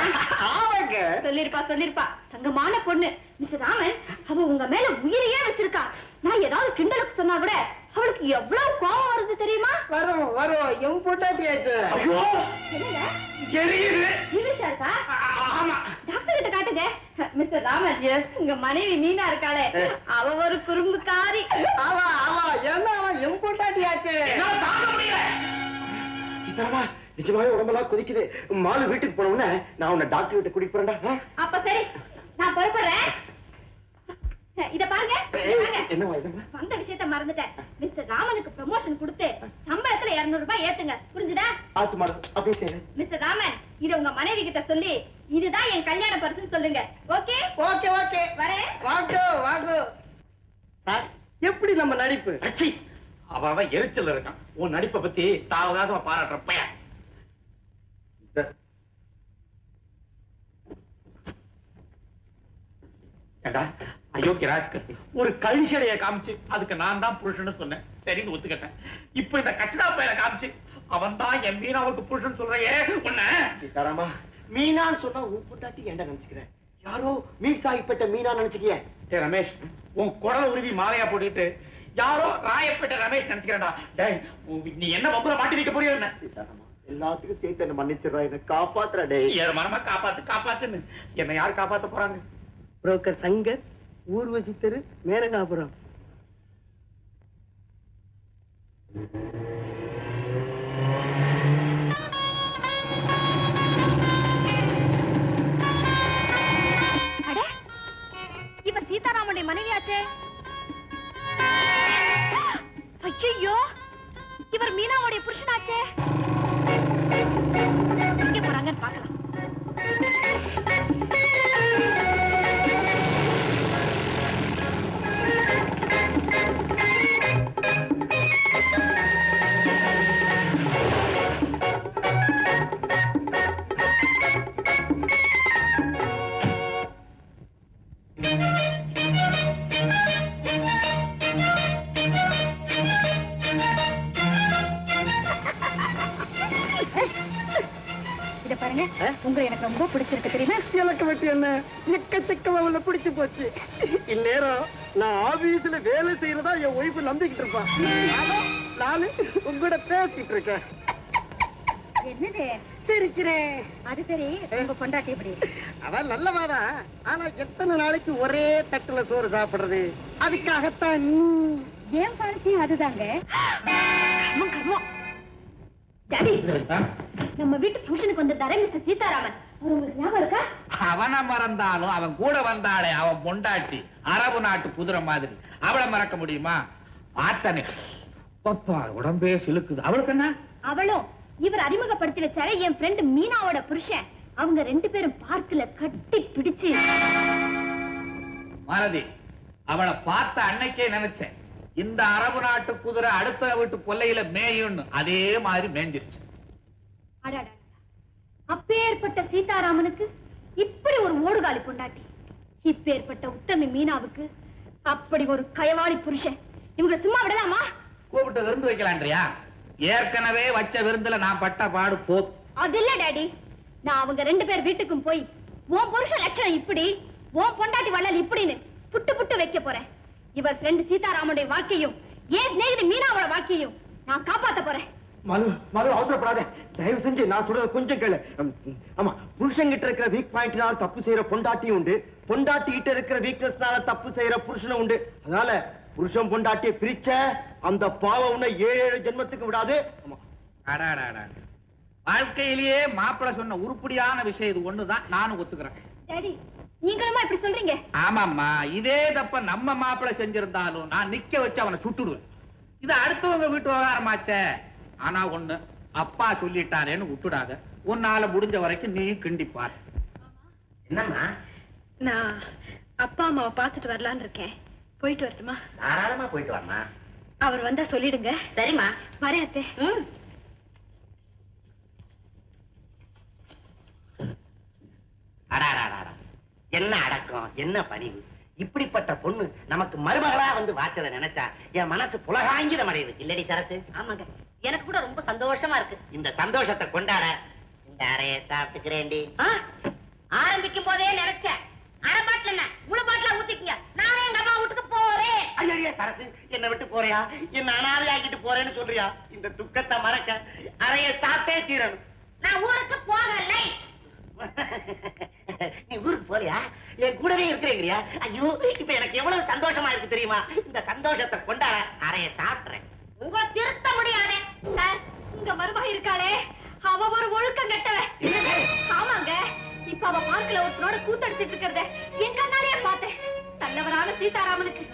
ஆவாங்க. சொல்லிருப்பா. தங்கமான பொண்ணு. மிஸ்டர் ராமன், அவ உங்க மேல உயிரையே வச்சிருக்கா. நான் ஏதாவது கிண்டலுக்கு சொன்னா கூட அவளுக்கு எவ்வளவு கோபம் வருது தெரியுமா? வரும் என் பொண்டாட்டியாச்சு. ஐயோ, என்னங்க எரியுது. நிமிஷா இருக்கா? ஆமா. டாக்டர் கிட்ட காட்டுங்க. மிஸ்டர் ராமன், உங்க மனைவி மீனா இருக்காளே, அவ ஒரு குறும்புக்காரி. ஆவா என்ன அவன் என் பொண்டாட்டியாச்சு. என்னால தாங்க முடியல. சீதாராமா, நிஜமாவே உடம்பெல்லாம் கொதிக்குது. மாலு வீட்டுக்கு போன உடனே நான் உன்னை டாக்டர் கிட்ட கூட்டிட்டு போறேன்டா. அப்ப சரி, நான் புறப்படுறேன். இத பாருங்க. என்னவா? வந்த விஷயத்த மறந்துட்டேன். மிஸ்டர் ராமனுக்கு ப்ரமோஷன் கொடுத்து சம்பளத்துல 200 ரூபாய் ஏத்துங்க, புரிஞ்சுதா? ஆத்து மாடு அப்படியே செய்யு. மிஸ்டர் ராமன், இத உங்க மனைவி கிட்ட சொல்லி இதுதான் என் கல்யாண பரிசுன்னு சொல்லுங்க. ஓகே? ஓகே. வரேன். வாங்கோ. சார், எப்படி நம்ம நடிப்பு? அச்சி, அவன் எரிச்சல் இருக்கான். உன் நடிப்பை பத்தி சாவகாசமா பாராட்டுற பையன். அயோக்கிய ராஸ்கல், ஒரு கழிச்சடைய காமிச்சு அதுக்கு நான் தான் புருஷன் சொன்னேன், சரின்னு ஒத்துக்கிட்டேன். இப்ப இந்த கச்சடா பையனை காமிச்சு அவன் தான் என் மீனாவுக்கு புருஷன் சொல்றையே உன்ன. சீதாராமா, மீனான்னு சொன்னா உன் பொண்டாட்டி என்ன நினைச்சுக்கிறேன்? யாரோ மீர் சாகிப்பட்ட மீனா நினைச்சுக்கிய? ஏ ரமேஷ், உன் குடலை உருவி மாலையா போட்டுட்டு யாரோ ராயப்பட்ட ரமேஷ் நினைச்சுக்கிறேன்டா. டேய், நீ என்ன வம்புல மாட்டி வைக்க போறியோ என்ன? சீதாராமா, எல்லாத்துக்கும் சேர்த்து என்ன மன்னிச்சிடுறா, என்ன காப்பாத்துறா. டேய், ஏழு மரமா காப்பாத்துன்னு என்ன யாரு காப்பாத்த போறாங்க? புரோக்கர் சங்கர், ஊர்வசி தெரு, மேனகாபுரம். அட, இவ சீதாராமனுடைய மனைவியாச்சே. ஐயோ, இவர் மீனாவுடைய புருஷனாச்சே. எங்க போறாங்கன்னு பார்க்கலாம். உங்க எனக்கு ரொம்ப பிடிச்சிருக்கு தெரியுமா? எனக்கு மட்டும் என்ன, எக்கச்சக்கமா உள்ள பிடிச்சு போச்சு. இந்நேரம் நான் ஆபீஸ்ல வேலை செய்யறதா என் ஒய்ஃப் நம்பிக்கிட்டு இருப்பான். நானு உங்களோட பேசிட்டு இருக்கேன். என்னது சிரிக்கிறேன். அது சரி, உங்க பொண்டாட்டி எப்படி? அவன் நல்லவாதான், ஆனா எத்தனை நாளைக்கு ஒரே தட்டுல சோறு சாப்பிடுறது? அதுக்காகத்தான் நீ. ஏன் பாலிசி அதுதாங்க. கர்மம். டாடி, நம்ம வீட்டு ஃபங்க்ஷனுக்கு வந்திருந்தாரே மிஸ்டர் சீதாராமன், அவர் உங்களுக்கு ஞாபகம் இருக்கா? அவனை மறந்தாலும் அவன் கூட வந்தாளே அவன் பொண்டாட்டி, அரபு நாட்டு குதிரை மாதிரி, அவளை மறக்க முடியுமா? பார்த்தனே பப்பா, உடம்பே சிலுக்குது. அவளுக்கு என்ன? அவளும் இவர் அறிமுகப்படுத்தி வச்சாரே என் ஃப்ரெண்ட் மீனாவோட புருஷன், அவங்க 2 பேரும் பார்க்கல கட்டி பிடிச்சு. மாலதி, அவளை பார்த்த அன்னைக்கே நினைச்சேன் இந்த அரபு நாட்டு குதிரை அடுத்த வீட்டு கொல்லையில மேயுன்னு. அதே மாதிரி மேஞ்சிருச்சு. அப்பேற்பட்ட சீதாராமனுக்கு இப்படி ஒரு ஓடுகாலி பொண்டாட்டி, இப்பேற்பட்ட உத்தமி மீனாவுக்கு அப்படி ஒரு கயவாளி புருஷன். இவங்களை சும்மா விடலாமா? கூப்பிட்டு விருந்து வைக்கலான்றியா? ஏற்கனவே வச்ச விருந்துல நான் பட்ட பாடு போதும். அது இல்ல டாடி, நான் அவங்க 2 பேர் வீட்டுக்கும் போய் உன் புருஷன் லட்சணம் இப்படி, உன் பொண்டாட்டி வள்ளல் இப்படின்னு புட்டு புட்டு வைக்க போறேன். இவர் ஃப்ரெண்ட் சீதாராமனுடைய வாழ்க்கையும் ஏன் சிநேகிதி மீனாவோட வாழ்க்கையும் நான் காப்பாத்த போறேன். மனு அவசரப்படாத, தயவு செஞ்சு நான் சொல்றத கொஞ்சம் கேளு. ஆமா, புருஷன் கிட்ட இருக்கிற வீக் பாயிண்ட்னால தப்பு செய்யற பொண்டாட்டியும் உண்டு, பொண்டாட்டி கிட்ட இருக்கிற வீக்னஸ்னால தப்பு செய்யற புருஷனும் உண்டு. அதனால புருஷன் பொண்டாட்டியை பிரிச்ச அந்த பாவம் உன்னை 7 ஜென்மத்துக்கு விடாது. வாழ்க்கையிலேயே மாப்பிள்ள சொன்ன உருப்படியான விஷயம் இது ஒண்ணுதான். நானும் ஒத்துக்கிறேன். டாடி, நீங்களுமா இப்படி சொல்றீங்க? ஆமாம்மா, இதே தப்ப நம்ம மாப்பிள்ள செஞ்சிருந்தாலும் நான் நிக்க வச்சு அவனை சுட்டுடுவேன். இது அடுத்தவங்க வீட்டு விவகாரமாச்சே. ஆனா ஒண்ணு, அப்பா சொல்லிட்டாரேன்னு விட்டுடாத. உன்னால முடிஞ்ச வரைக்கும் நீ கிண்டிப்பார். என்னம்மா? நான் அப்பா அம்மாவை பார்த்துட்டு வரலான்னு இருக்கேன். போயிட்டு வரட்டுமா? தாராளமா போயிட்டு வரமா. அவர் வந்தா சொல்லிடுங்க. சரிம்மா, வரேன் அத்தை. என்ன அடக்கம், என்ன பணிவு. இப்படிப்பட்ட பொண்ணு நமக்கு மருமகளா வந்து வாச்சதை நினைச்சா என் மனசு புலகாங்கிதம் அடையுது. இல்லடி சரசு? ஆமாங்க, எனக்கு கூட ரொம்ப சந்தோஷமா இருக்கு. இந்த சந்தோஷத்தை கொண்டாட இந்த அறைய சாப்பிட்டுக்கிறேன்டி. ஆரம்பிக்கும் போதே நினைச்சேன், அரை பாட்டில் என்ன முழு பாட்டில ஊத்திக்கங்க, நானே எங்க அம்மா வீட்டுக்கு போறேன். ஐயா சரசு, என்ன விட்டு போறியா? என்ன அனாதை ஆக்கிட்டு போறேன்னு சொல்றியா? இந்த துக்கத்தை மறக்க அறைய சாப்பிட்டே தீரணும். நான் ஊருக்கு போகலை. நீ ஊருக்கு போலியா? என் கூடவே இருக்கிறேங்கிறியா? ஐயோ, இப்ப எனக்கு எவ்வளவு சந்தோஷமா இருக்கு தெரியுமா? இந்த சந்தோஷத்தை கொண்டாட அறைய சாப்பிடுறேன். உங்களை திருத்த முடியாது. உங்க மருமக இருக்காளே, அவ ஒரு ஒழுக்கம் கெட்டவ. ஆமாங்க, இப்ப அவ பார்க்கல ஒருத்தரோட கூத்தடிச்சிட்டு இருக்கிறத என் கண்ணாலேயே பார்த்தேன். நல்லவரான சீதாராமனுக்கு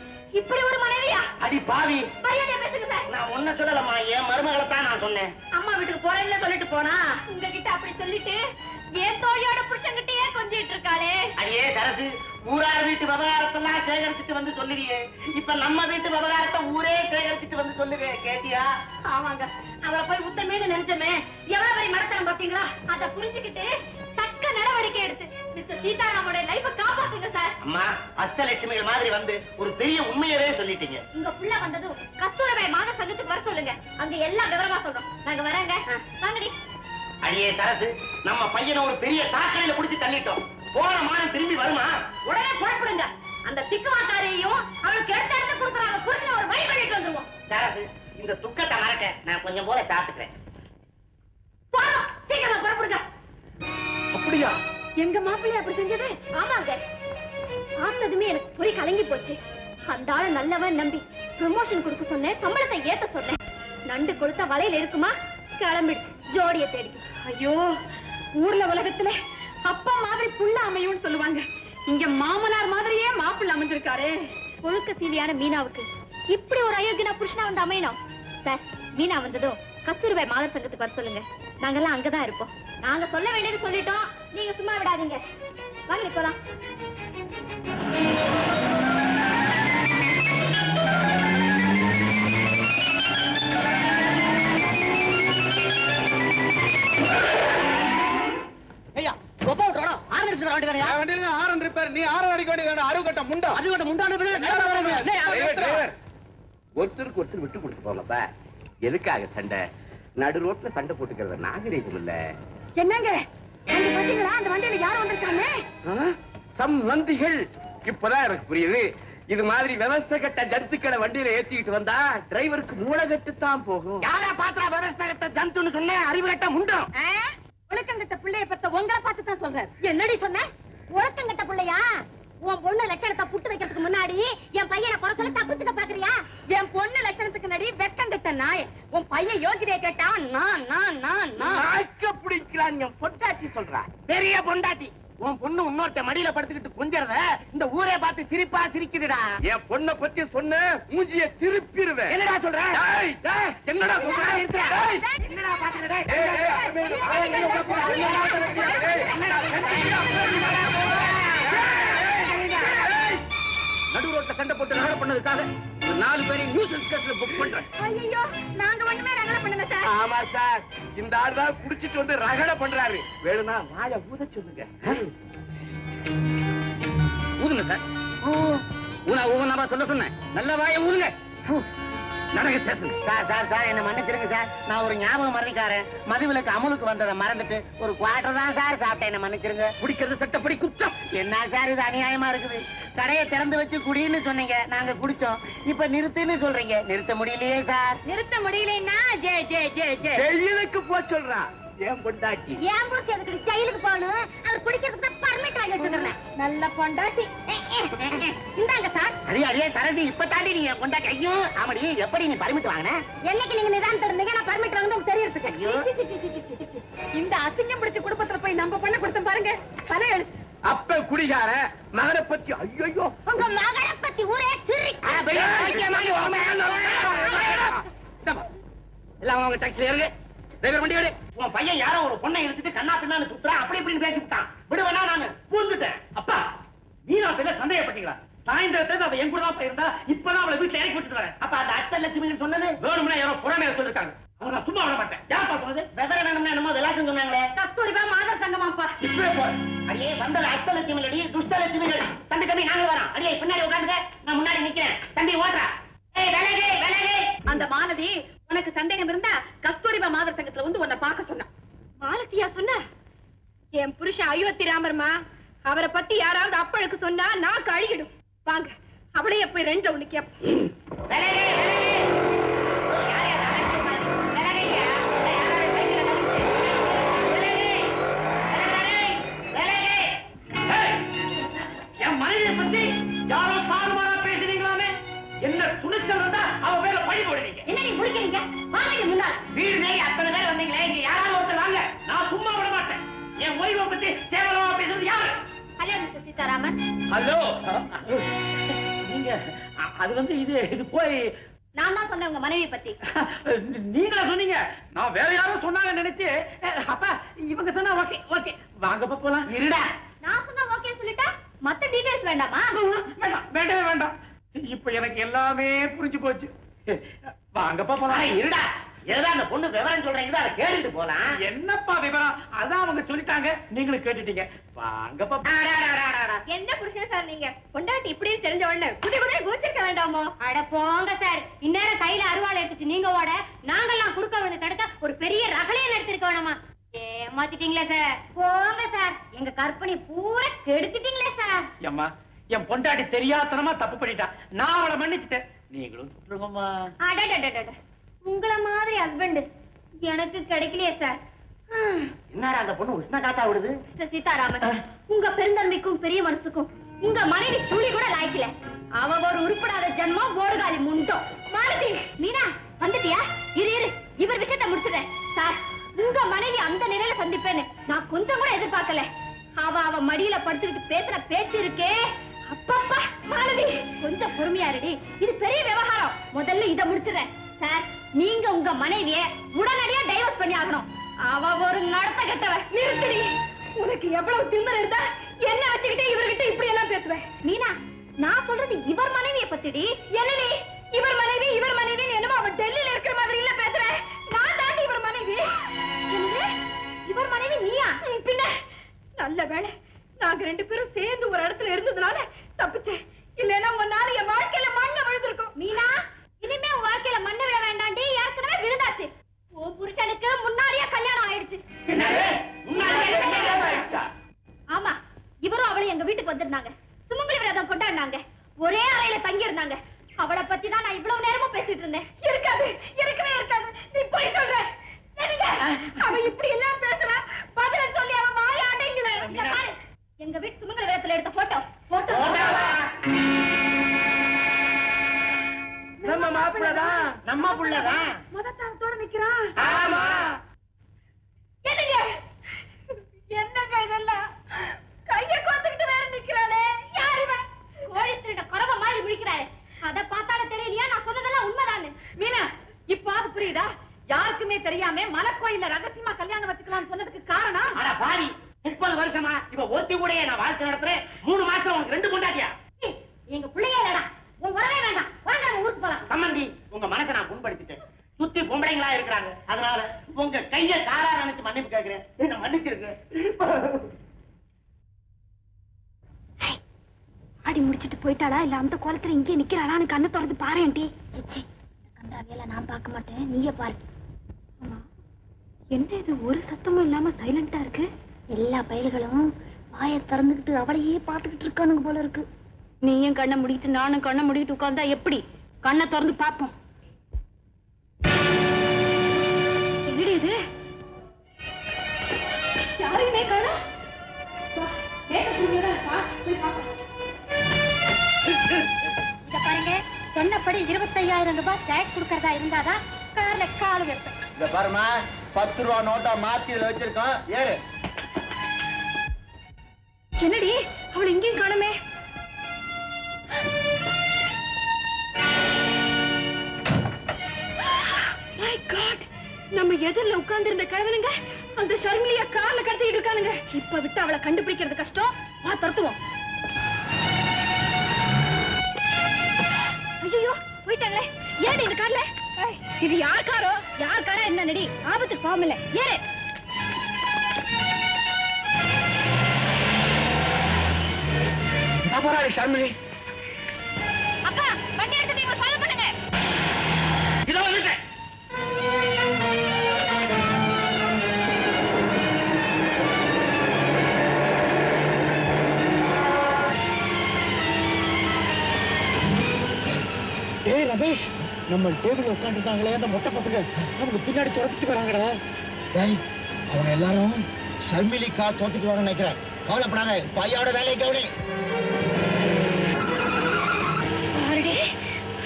இப்படி ஒரு மனைவியா? அடி பாவி, மரியாதையா பேசுங்க சார். நான் ஒன்ன சொல்லலம்மா, என் மருமகளை தான் நான் சொன்னேன். அம்மா வீட்டுக்கு போறேன்னு சொல்லிட்டு போனா உங்ககிட்ட அப்படி சொல்லிட்டு ஏன் தோழியோட புருஷன்கிட்டயே கொஞ்சிட்டு இருக்காளே. அடியே சரசு, ஊரார் வீட்டு விவகாரத்தெல்லாம் சேகரிச்சுட்டு வந்து சொல்லுவியே, இப்ப நம்ம வீட்டு விவகாரத்தை ஊரே சேகரிச்சுட்டு வந்து சொல்லுவே, கேட்டியா? ஆமாங்க, அவளை போய் உத்தமேன்னு நினைச்சமே எவ்வளவு பெரிய மடத்தனம் பாத்தீங்களா? அத புரிஞ்சுக்கிட்டு தக்க நடவடிக்கை எடுத்து மிஸ்டர் சீதாராமோட லைஃப காப்பாத்துங்க சார். அம்மா, அஷ்டலட்சுமிகள் மாதிரி வந்து ஒரு பெரிய உண்மையவே சொல்லிட்டீங்க. உங்க புள்ள வந்ததும் கஸ்தூரபாய் மாக சங்கத்துக்கு வர சொல்லுங்க, அங்க எல்லாம் விவரமா சொல்றோம். நாங்க வராங்க, வாங்கடி. அடியே சரசு, நம்ம பையனை ஒரு பெரிய சாக்கடையில புடிச்சு தள்ளிட்டோம். போன மானம் திரும்பி வருமா? உடனே புறப்படுங்க. அந்த திக்குவாக்காரையும் அவளுக்கு எடுத்து கொடுக்குறாங்க புருஷனை ஒரு வழி பண்ணிட்டு வந்துருவோம். சரசு, இந்த துக்கத்தை மறக்க நான் கொஞ்சம் போல சாப்பிட்டுக்கிறேன். போதும், சீக்கிரமா புறப்படுங்க. அப்படியா? எங்க மாப்பிள்ளை அப்படி செஞ்சது? ஆமாங்க, பார்த்ததுமே எனக்கு பொறி கலங்கி போச்சு. அந்த ஆளு நல்லவன் நம்பி ப்ரமோஷன் கொடுக்க சொன்னேன், சம்பளத்தை ஏத்த சொன்னேன். நண்டு கொடுத்தா வலையில இருக்குமா? கிளம்பிடுச்சு ஜோடிய தேடி. ஐயோ, ஊர்ல உலகத்துல அப்பா மாதிரி புள்ள அமையும்னு சொல்லுவாங்க, இங்க மாமனார் மாதிரியே மாப்பிள்ளை அமைஞ்சிருக்காரு. ஒழுக்க சீலியான மீனாவுக்கு இப்படி ஒரு அயோக்கியனா புருஷனா வந்து அமையணும் சார். மீனா வந்ததும் கஸ்தூர்பாய் மாதர் சங்கத்துக்கு வர சொல்லுங்க, நாங்கெல்லாம் அங்கதான் இருப்போம். நாங்க சொல்ல வேண்டியது சொல்லிட்டோம், நீங்க சும்மா விடாதீங்க. வாங்க போலாம். ஒருத்தருக்கு ஒருத்தர் விட்டு கொடுத்து போங்கப்பா. எதுக்காக சண்டை? நடு ரோட்ல சண்டை போட்டுக்கிறத நாகரீகம் இல்ல. என்னங்க பாத்தீங்களா, அந்த வண்டியில யார் வந்திருக்காங்க? சம் வந்திகள். இப்பதான் எனக்கு புரியுது. இது மாதிரி விவசாய கட்ட ஜந்துக்களை வண்டியில ஏத்திக்கிட்டு வந்தா டிரைவருக்கு மூளை கட்டுத்தான் போகும். யாரா பாத்திரா விவசாய கட்ட ஜந்துன்னு சொன்ன? அறிவு கட்ட முண்டம். ஒழுக்கங்கட்ட பிள்ளைய பத்த உங்களை பார்த்து தான் சொல்றேன். என்னடி சொன்ன? ஒழுக்கங்கட்ட பிள்ளையா? உன் பொண்ணு லட்சணத்தை புட்டு வைக்கிறதுக்கு முன்னாடி என் பையனை குறை சொல்ல தப்பிச்சுக்க பாக்குறியா? என் பொண்ணு லட்சணத்துக்கு நடி வெக்கங்கட்ட நாய். உன் பையன் யோகிதைய கேட்டா நாய்க்க பிடிக்கிறான். என் பொண்டாட்டி சொல்றா, பெரிய பொண்டாட்டி. உன் பொண்ணு இன்னொருத்த மடியில படுத்துக்கிட்டு கொஞ்சறத இந்த ஊரே பார்த்து சிரிப்பா சிரிக்குதுடா. என் பொண்ணை பத்தி சொன்ன மூஞ்சிய திருப்பிடுவேன். என்னடா சொல்ற? என்னடா சொல்ற? என்னடா பாக்குற? சண்டை போட்டு ரகலை பண்ணதுக்காக 4 பேரையும் நியூசன்ஸ் கேஸ்ல புக் பண்றேன். ஐயோ நாங்க ஒண்ணுமே ரகலை பண்ணல சார். ஆமா சார், இந்த ஆள் தான் குடிச்சிட்டு வந்து ரகலை பண்றாரு. வேணும்னா வாய ஊத சொல்லுங்க. ஊதுங்க சார். ஊனா சொல்ல சொன்னேன். நல்ல வாய ஊதுங்க. நடக்க ஸ்டேஷன். சார் என்ன மன்னிச்சிருங்க சார். நான் ஒரு ஞாபகம் மறதிக்காரன். மதுவிலக்கு அமுலுக்கு வந்ததை மறந்துட்டு ஒரு குவார்டர் தான் சார் சாப்பிட்டேன். என்ன மன்னிச்சிருங்க. குடிக்கிறது சட்டப்படி குற்றம். என்ன சார் இது அநியாயமா இருக்குது? கடையை திறந்து வச்சு குடின்னு சொன்னீங்க, நாங்க குடிச்சோம். இப்ப நிறுத்துன்னு சொல்றீங்க, நிறுத்த முடியலையே சார். நிறுத்த முடியலன்னா ஜெயிலுக்கு போ சொல்றா. ஏன் பொண்டாட்டி ஏன் போஸ் அதுக்கு ஜெயிலுக்கு போகணும்? அவர் குடிக்கிறதுக்கு தான் பர்மிட் வாங்கி வச்சிருக்கேன். நல்ல பொண்டாட்டி. இந்தாங்க சார். அடியே தரதி இப்ப தாண்டி நீ கொண்டாட்டி. ஐயோ ஆமாடி, எப்படி நீ பர்மிட் வாங்கின? என்னைக்கு நீங்க நிதானத்துல இருந்தீங்க, நான் பர்மிட் வாங்க உங்களுக்கு தெரியறதுக்கு. ஐயோ இந்த அசிங்கம் பிடிச்ச குடும்பத்துல போய் நம்ம பண்ண கொடுத்தோம் பாருங்க. பணம் எழு. அப்ப குடிகார மகனை பத்தி ஐயோ உங்க மகளை பத்தி ஊரே சிரிக்க. எல்லாம் அவங்க டாக்ஸில இருக்கு. டிரைவர் வண்டி எடு. உன் பையன் யாரோ ஒரு பொண்ணை இழுத்துட்டு கண்ணா பின்னான்னு சுத்துறான், அப்படி இப்படின்னு பேசி விட்டான். விடுவேனா நானு பூந்துட்டேன். அப்பா மீனா பேர்ல சந்தேகப்பட்டீங்களா? சாயந்தரத்துல அவ என் கூட தான் போயிருந்தா, இப்பதான் அவளை வீட்டுல இறக்கி விட்டுட்டு வரேன். அப்ப அந்த அஷ்டலட்சுமின்னு சொன்னது வேணும்னா யாரோ புறமே சொல்லிருக்காங்க. அவங்க நான் சும்மா விட மாட்டேன். யாருப்பா சொன்னது? விவரம் வேணும்னா என்னமோ விளாசம் சொன்னாங்களே. கஸ்தூரிபா மாதர் சங்கமாப்பா. இப்பவே போறேன். அடியே வந்தது அஷ்டலட்சுமி அடி, துஷ்டலட்சுமிகள். தம்பி தம்பி நாங்க வரோம். அடியே பின்னாடி உட்காந்துக்க, நான் முன்னாடி நிக்கிறேன். தம்பி ஓட்டுறா. அந்த மாலதி உனக்கு சந்தேகம் இருந்தா கஸ்தூரிபா மாதர் சங்கத்துல வந்து உன்னை பார்க்க சொன்னா. மாலதியா சொன்ன? என் புருஷன் அயோத்தி ராமர்மா, அவரை பத்தி யாராவது அப்பழுக்கு சொன்னா நான் கழுகிடும். வாங்க அவளையே போய் ரெண்டு ஒண்ணு கேப்ப. என் மனைவியை பத்தி யாரோ தாறுமாறா பேசுறீங்களாமே. என்ன துணிச்சல் இருந்தா அவ பேர்ல பழி போடுறீங்க. என்ன நீ முடிக்கிறீங்க? வாங்க முன்னால. வீடு தேடி அத்தனை பேர் வந்தீங்களே, இங்க யாராவது ஒருத்தர் வாங்க. நான் சும்மா விட மாட்டேன். என் ஓய்வை பத்தி கேவலமா பேசுறது யாரு? Hello mister Sitharaman. ஹலோ. நீங்க அது இது போய் நான் தான் சொன்னேன் உங்க மனைவி பத்தி. நீங்களா சொன்னீங்க? நான் வேற யாரும் சொன்னாங்க நினைச்சு. அப்பா இவங்க சொன்னா ஓகே ஓகே வாங்கப்பா போலாம். இருடா. நான் சொன்னா ஓகே சொல்லிட்டா மத்த டீடைல்ஸ் வேண்டாமா? வேண்டாம் வேண்டவே வேண்டாம். இப்ப எனக்கு எல்லாமே புரிஞ்சு போச்சு. வாங்கப்பா போலாம். இருடா. ஏதா அந்த பொண்ணு விவரம் சொல்றீங்க, அதை கேட்டுட்டு போலாம். என்னப்பா விவரம்? அதான் அவங்க சொல்லிட்டாங்க, நீங்களும் கேட்டுட்டீங்க. வாங்கப்பா. என்ன புருஷன் சார் நீங்க? பொண்டாட்டி இப்படின்னு தெரிஞ்ச உடனே குதி குதிரை கோச்சிருக்க வேண்டாமோ? அட போங்க சார். இந்நேரம் கையில அருவாள் எடுத்துட்டு நீங்க ஓட, நாங்கெல்லாம் குறுக்க வந்து தடுக்க ஒரு பெரிய ரகலையை நடத்திருக்க வேணாமா? ஏமாத்திட்டீங்களே சார். போங்க சார், எங்க கற்பனை பூரா கெடுத்துட்டீங்களே சார். அம்மா என் பொண்டாட்டி தெரியாதனமா தப்பு பண்ணிட்டா. நான் அவளை மன்னிச்சுட்டேன். நீங்களும் சொல்லுங்கம்மா. அடடடடட, உங்கள மாதிரி ஹஸ்பண்ட் எனக்கு கிடைக்கலையே சார். என்னடா அந்த பொண்ணு உஷ்ண காத்தா விடுது? மிஸ்டர் சீதாராமன், உங்க பெருந்தன்மைக்கும் பெரிய மனசுக்கும் உங்க மனைவி துளி கூட லாய்க்கல. அவ ஒரு உருப்படாத ஜென்மம், ஓடுகாலி முண்டோ. மாலதி, மீனா வந்துட்டியா? இரு இரு, இவர் விஷயத்தை முடிச்சுட்டேன் சார். உங்க மனைவி அந்த நிலையில சந்திப்பேன்னு நான் கொஞ்சம் கூட எதிர்பார்க்கல. அவ மடியில படுத்துக்கிட்டு பேசுற பேச்சு இருக்கே, அப்பப்பா. மாலதி கொஞ்சம் பொறுமையா இருடி, இது பெரிய விவகாரம். முதல்ல இதை முடிச்சுறேன் சார். நீங்க உங்க மனைவிய உடனடியா டைவர்ஸ் பண்ணி ஆகணும். அவ ஒரு நடத்த கெட்டவ. நிறுத்தடி. உனக்கு எவ்வளவு திமிரு இருந்தா என்ன வச்சுக்கிட்டே இவர்கிட்ட இப்படி எல்லாம் பேசுவேன்? மீனா, நான் சொல்றது இவர் மனைவியை பத்திடி. என்னடி இவர் மனைவி இவர் மனைவின்னு என்னமோ அவ டெல்லியில இருக்கிற மாதிரி இல்ல பேசுற. நான் தாண்டி இவர் மனைவி. இவர் மனைவி நீயா? பின்ன நல்ல வேளை நாங்க ரெண்டு பேரும் சேர்ந்து ஒரு இடத்துல இருந்ததுனால தப்பிச்சேன். இல்லன்னா உன்னால என் வாழ்க்கையில மண்ணை விழுந்திருக்கும். மீனா, இனிமே உன் வாழ்க்கையில மண்ணை விழ வேண்டாண்டி, ஏற்கனவே விழுந்தாச்சு. உன் புருஷனுக்கு முன்னாடியே கல்யாணம் ஆயிடுச்சு. ஆமா, இவரும் அவளும் எங்க வீட்டுக்கு வந்திருந்தாங்க. சுமங்கலி விரதம் கொண்டாடினாங்க. ஒரே அறையில தங்கி இருந்தாங்க. அவளை பத்தி தான் நான் இவ்வளவு நேரமும் பேசிட்டு இருந்தேன். இருக்காது, இருக்கவே இருக்காது. நீ போய் சொல்ற. அவ இப்படி எல்லாம் பேசுறா, பதில சொல்லி அவ வாய அடைங்கல. எங்க வீட்டு சுமங்கலி விரதத்துல எடுத்த போட்டோ நம்ம மாப்பிள்ளதான். நம்ம புள்ளதான். மதத்தாரத்தோட நிக்கிறான். ஆமா. என்னங்க இதெல்லாம்? கைய கோத்துக்கிட்டு வேற நிக்கிறாளே, யார் இவன்? கோழி திருட குறவ மாதிரி முடிக்கிறாரு. அத பார்த்தாலே தெரியலையா நான் சொன்னதெல்லாம் உண்மைதானு? மீனா, இப்பாவது புரியுதா? யாருக்குமே தெரியாம மலைக்கோயில ரகசியமா கல்யாணம் வச்சுக்கலாம்னு சொன்னதுக்கு காரணம்? அட பாவி, 30 வருஷமா இவ ஒருத்தி கூட நான் வாழ்க்கை நடத்துறேன். 3 மாசம் உனக்கு 2 பொண்டாட்டியா? எங்க பிள்ளையே இல்லடா, வரவே வேண்டாம். வாங்க நம்ம ஊருக்கு போலாம். சம்பந்தி, உங்க மனசை நான் புண்படுத்திட்டேன். சுத்தி பொம்பளைங்களா இருக்கிறாங்க. அதனால உங்க கைய தாரா நினைச்சு மன்னிப்பு கேட்கிறேன். என்ன மன்னிச்சிருங்க. ஆடி முடிச்சிட்டு போயிட்டாளா இல்ல அந்த கோலத்துல இங்கே நிக்கிறாளான்னு கண்ணை திறந்து பாருண்டி. சிச்சி, கண்டாவியெல்லாம் நான் பார்க்க மாட்டேன், நீயே பாரு. ஆமா, என்ன இது ஒரு சத்தமும் இல்லாம சைலண்டா இருக்கு? எல்லா பயல்களும் வாயை திறந்துகிட்டு அவளையே பார்த்துக்கிட்டு இருக்கானுங்க போல இருக்கு. நீயும் கண்ணை முடிக்கிட்டு நானும் கண்ணை முடிக்கிட்டு உட்கார்ந்தா எப்படி? கண்ணை திறந்து பார்ப்போம். என்னடி இது? யாருமே காணோம். இத பாருங்க, சொன்னபடி 25,000 ரூபாய் கேஷ் கொடுக்கறதா இருந்தாதான் கார்ல கால் வைப்பேன். இந்த பாருமா, 10 ரூபா நோட்டா மாத்தி இதுல வச்சிருக்கோம். ஏறு. என்னடி அவள் எங்கேயும் காணுமே? மை காட், நம்ம எதிரில உட்கார்ந்து இருந்த கிழவனுங்க அந்த ஷர்மிலியா கார்ல கடத்திட்டு இருக்கானுங்க. இப்ப விட்டு அவளை கண்டுபிடிக்கிறது கஷ்டம். வா துரத்துவோம். ஐயோ போயிட்டாங்களே. ஏன் இந்த கார்ல? இது யார் காரோ? யார் காரா என்ன நடி? ஆபத்து பாவம் இல்ல. ஏறு. அபராடி ஷர்மிலி. அப்பா, வண்டி எடுத்து நீங்க ஃபாலோ பண்ணுங்க. இதோ வந்துட்டேன். ஏய் ரமேஷ், நம்ம டேபிள்ல உட்காந்துருந்தாங்களே அந்த மொட்டை பசங்க, அவங்க பின்னாடி துரத்திட்டு வராங்கடா. அவங்க எல்லாரும் ஷர்மிலிக்கா தோத்துட்டு வாங்க நினைக்கிறேன். கவலைப்படாத, பையோட வேலையை கவனி.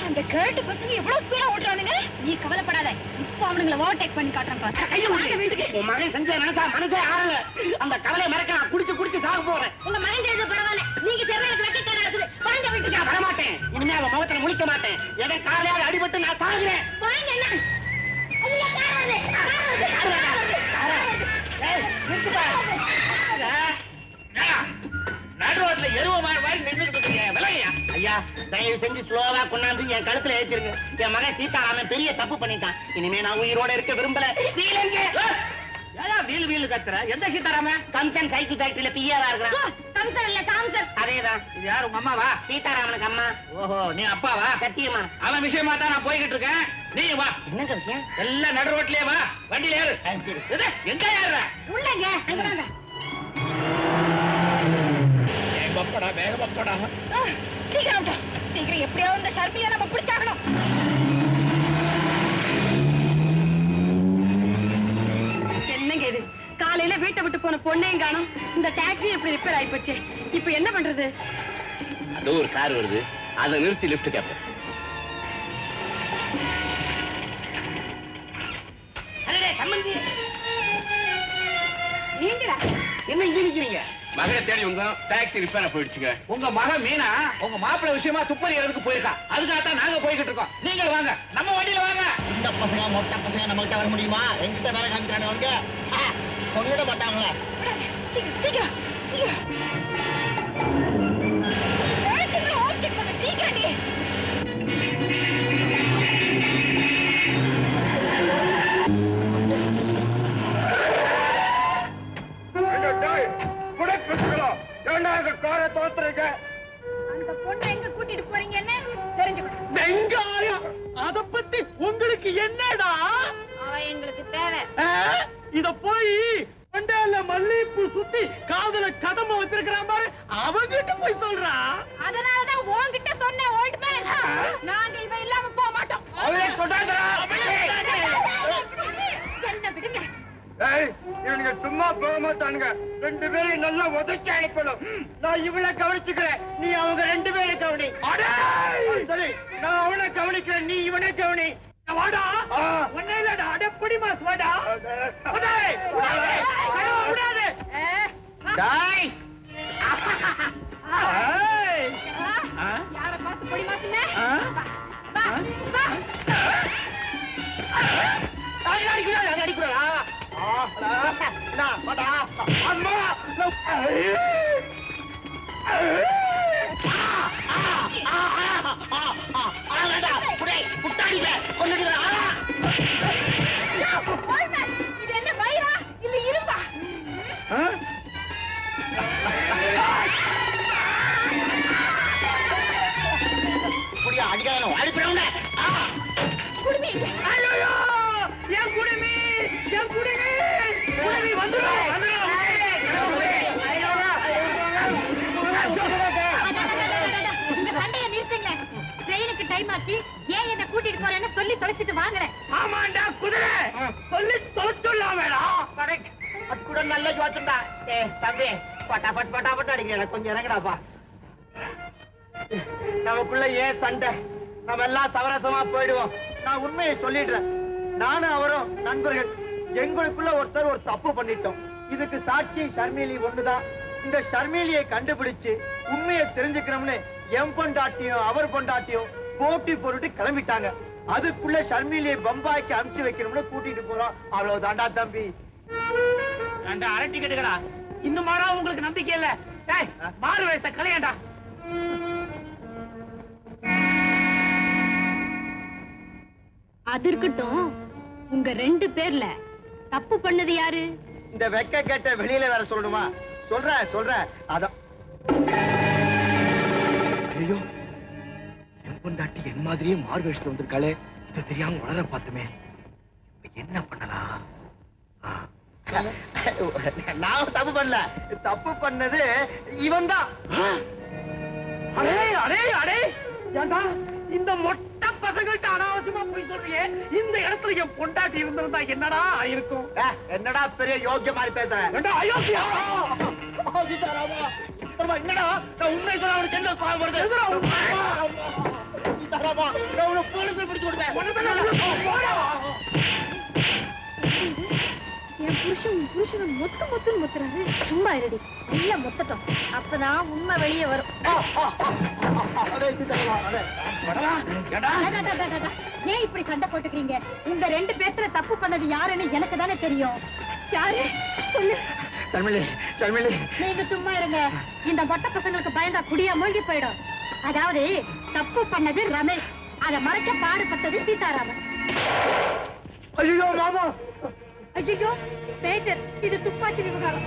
அந்த கேட்டு பசங்க எவ்வளவு ஸ்பீடா ஓடுறானுங்க. நீ கவலைப்படாத, இப்போ அவனுங்களை ஓவர்டேக் பண்ணி காட்டுறேன் பாரு. உன் மகன் செஞ்ச நினைச்சா மனசே ஆறல. அந்த கவலையை மறக்க நான் குடிச்சு சாக போறேன். உங்க மகன் செய்த பரவாயில்ல, நீங்க தெரியல வெட்டி நடக்குது. வாங்க வீட்டுக்கு. வரமாட்டேன், இனிமே அவன் முகத்துல முழிக்க மாட்டேன். எதை காலையாவது அடிபட்டு நான் சாகுறேன். வாங்க என்ன? ஐயா காராது. நடு ரோட்ல எருவ மாதிரி நின்றுட்டு இருக்கீங்க. விலையா? ஐயா, தயவு செஞ்சு ஸ்லோவா கொண்டாந்து என் கழுத்துல ஏத்திருங்க. என் மகன் சீதாராமன் பெரிய தப்பு பண்ணிட்டான். இனிமே நான் உயிரோட இருக்க விரும்பல. வீல் வீல் கத்துற? எந்த சீதாராம? கம்சன் சைக்கிள் ஃபேக்டரியில பிஆரா இருக்கிறான். கம்சன் இல்ல சாம்சன். அதேதான். இது யாரு, உங்க அம்மாவா? சீதாராமனுக்கு அம்மா. ஓஹோ, நீ அப்பாவா? சத்தியமா. அவன் விஷயமா தான் நான் போய்கிட்டு இருக்கேன். நீ வா. என்னங்க விஷயம்? எல்லாம் நடு ரோட்லயே வா. வண்டியில ஏறு. சரி. இது, எங்க ஏறுற? உள்ளங்க அங்க வாங்க. பப்படா, வேக பப்படா. சீக்கிரம் விட்டா. சீக்கிரம் எப்படியாவது இந்த ஷர்மியா நம்ம பிடிச்சாகணும். என்னங்க இது, காலையில வீட்டை விட்டு போன பொண்ணையும் காணும். இந்த டாக்ஸி எப்படி ரிப்பேர் ஆகி போச்சு. இப்ப என்ன பண்றது? அது ஒரு கார் வருது, அதை நிறுத்தி லிஃப்ட் கேட்பேன். சம்பந்தி, நீங்களா? என்ன இங்க நிக்கிறீங்க? மகனை தேடி வந்தோம், டாக்ஸி ரிப்பேரா போயிடுச்சுங்க. உங்க மகன் மீனா உங்க மாப்பிள்ளை விஷயமா துப்பறி எறதுக்கு போயிருக்கா. அதுக்காகத்தான் நாங்க போய்கிட்டு இருக்கோம். நீங்கள் வாங்க, நம்ம வண்டியில வாங்க. சின்ன பசங்க மொட்டை பசங்க நம்ம கிட்ட வர முடியுமா? எங்கிட்ட வேலை காமிக்கிறாங்க அவங்க. கொண்டுட மாட்டாங்களா? சீக்கிரம் சீக்கிரம் சீக்கிரம். ஓகே பண்ணு சீக்கிரம் நீ. அந்த பொண்ணை எங்க கூட்டிட்டு போறீங்கன்னு தெரிஞ்சுக்கணும். வெங்காயம், அத பத்தி உங்களுக்கு என்னடா? அவ எங்களுக்கு தேவை. இத போய் பண்டால மல்லிப்பூ சுத்தி காதுல கதம்ப வச்சிருக்கிறான் பாரு, அவங்கிட்ட போய் சொல்றா. அதனாலதான் உன்கிட்ட சொன்னேன் ஓல்ட் மேன். நாங்க இவ இல்லாம போக மாட்டோம். என்ன விடுங்க. இவனுங்க சும்மா போக மாட்டானுங்க. 2 பேரையும் நல்லா உதச்சி அனுப்பணும். நான் இவளை கவனிச்சுக்கிறேன், நீ அவங்க 2 பேரும் கவனி. சரி, நான் அவனை கவனிக்கிறேன், நீ இவனை கவனி. வாடா, ஒன்னே இல்லடா, அடப்படி மாஸ் வாடா. விடாது. டாய், யார பார்த்து பொடி மாசுங்க? அம்மா இது என்ன வயிறா இல்ல இரும்பா? அடிக்காத அடிப்பிட குடுமி என் குடுமி வந்துடும் உங்க சண்டைய நிறுத்துங்களே. ட்ரெயினுக்கு டைம் ஆச்சு. ஏன் என்ன கூட்டிட்டு போறேன்னு சொல்லி தொலைச்சிட்டு வாங்குறேன். ஆமாண்டா குதிரை சொல்லி தொலைச்சுடலாமேடா. கரெக்ட். அது கூட நல்ல ஜோச்சண்டா. தம்பி பட்டாபட் அடிக்கிறேன். கொஞ்சம் இறங்கடாப்பா. நமக்குள்ள ஏன் சண்டை? நம்ம எல்லாம் சமரசமா போயிடுவோம். நான் உண்மையை சொல்லிடுறேன். நானும் அவரும் நண்பர்கள். எங்களுக்குள்ள ஒருத்தர் ஒரு தப்பு பண்ணிட்டோம். இதுக்கு சாட்சி ஷர்மிலி ஒண்ணுதான். இந்த ஷர்மிலியை கண்டுபிடிச்சு உண்மையை தெரிஞ்சுக்கணும்னு எம் பொண்டாட்டியும் அவர் பொண்டாட்டியும் போட்டி போட்டுட்டு கிளம்பிட்டாங்க. அதுக்குள்ள ஷர்மிலியை பம்பாய்க்கு அனுப்பிச்சு வைக்கணும்னு கூட்டிட்டு போறோம். அவ்வளவுதாண்டா தம்பி. அரட்டி கட்டுக்கடா. இன்னும் மாறா உங்களுக்கு நம்பிக்கை இல்ல. மாறு வயச கலையாண்டா. அது இருக்கட்டும். உங்க 2 பேர்ல தப்பு பண்ணது யாரு? இந்த வெக்க கேட்ட வெளியில வேற சொல்லணுமா? சொல்ற அதான். ஐயோ, என் பொண்டாட்டி என் மாதிரியே மாறு வேஷத்துல வந்திருக்காளே. இது தெரியாம வளர பார்த்துமே. இப்ப என்ன பண்ணலாம்? நான் தப்பு பண்ணல. தப்பு பண்ணது இவன் தான். அடே அடே அடே ஏண்டா இந்த மொட்டை பசங்கள்ட்ட அனாவசியமா போய் சொல்றியே. இந்த இடத்துல என் பொண்டாட்டி இருந்திருந்தா என்னடா இருக்கும்? என்னடா பெரிய யோக்கிய மாதிரி பேசுறேன்? அயோக்கியா என்னடா நான் உண்மை சொல்ல அவனுக்கு என்ன கோபம் வருது? போலீஸ் பிடிச்சு கொடுப்பேன். என் புருஷன் மொத்தம் முத்துறாரு. சும்மா இருடி. இல்ல மொத்தட்டும். அப்பதான் உண்மை வெளியே வரும். ஏன் இப்படி சண்டை போட்டுக்கிறீங்க? உங்க 2 பேர்த்துல தப்பு பண்ணது யாருன்னு எனக்கு தானே தெரியும். யாரு சொல்லு. ஷர்மிலி நீங்க சும்மா இருங்க. இந்த மொட்டை பசங்களுக்கு பயந்தா குடியா மூழ்கி போயிடும். அதாவது தப்பு பண்ணது ரமேஷ். அதை மறைக்க பாடுபட்டது சீதாராமன். ஐயோ மாமா. ஐயோ மேஜர், இது துப்பாக்கி விவகாரம்.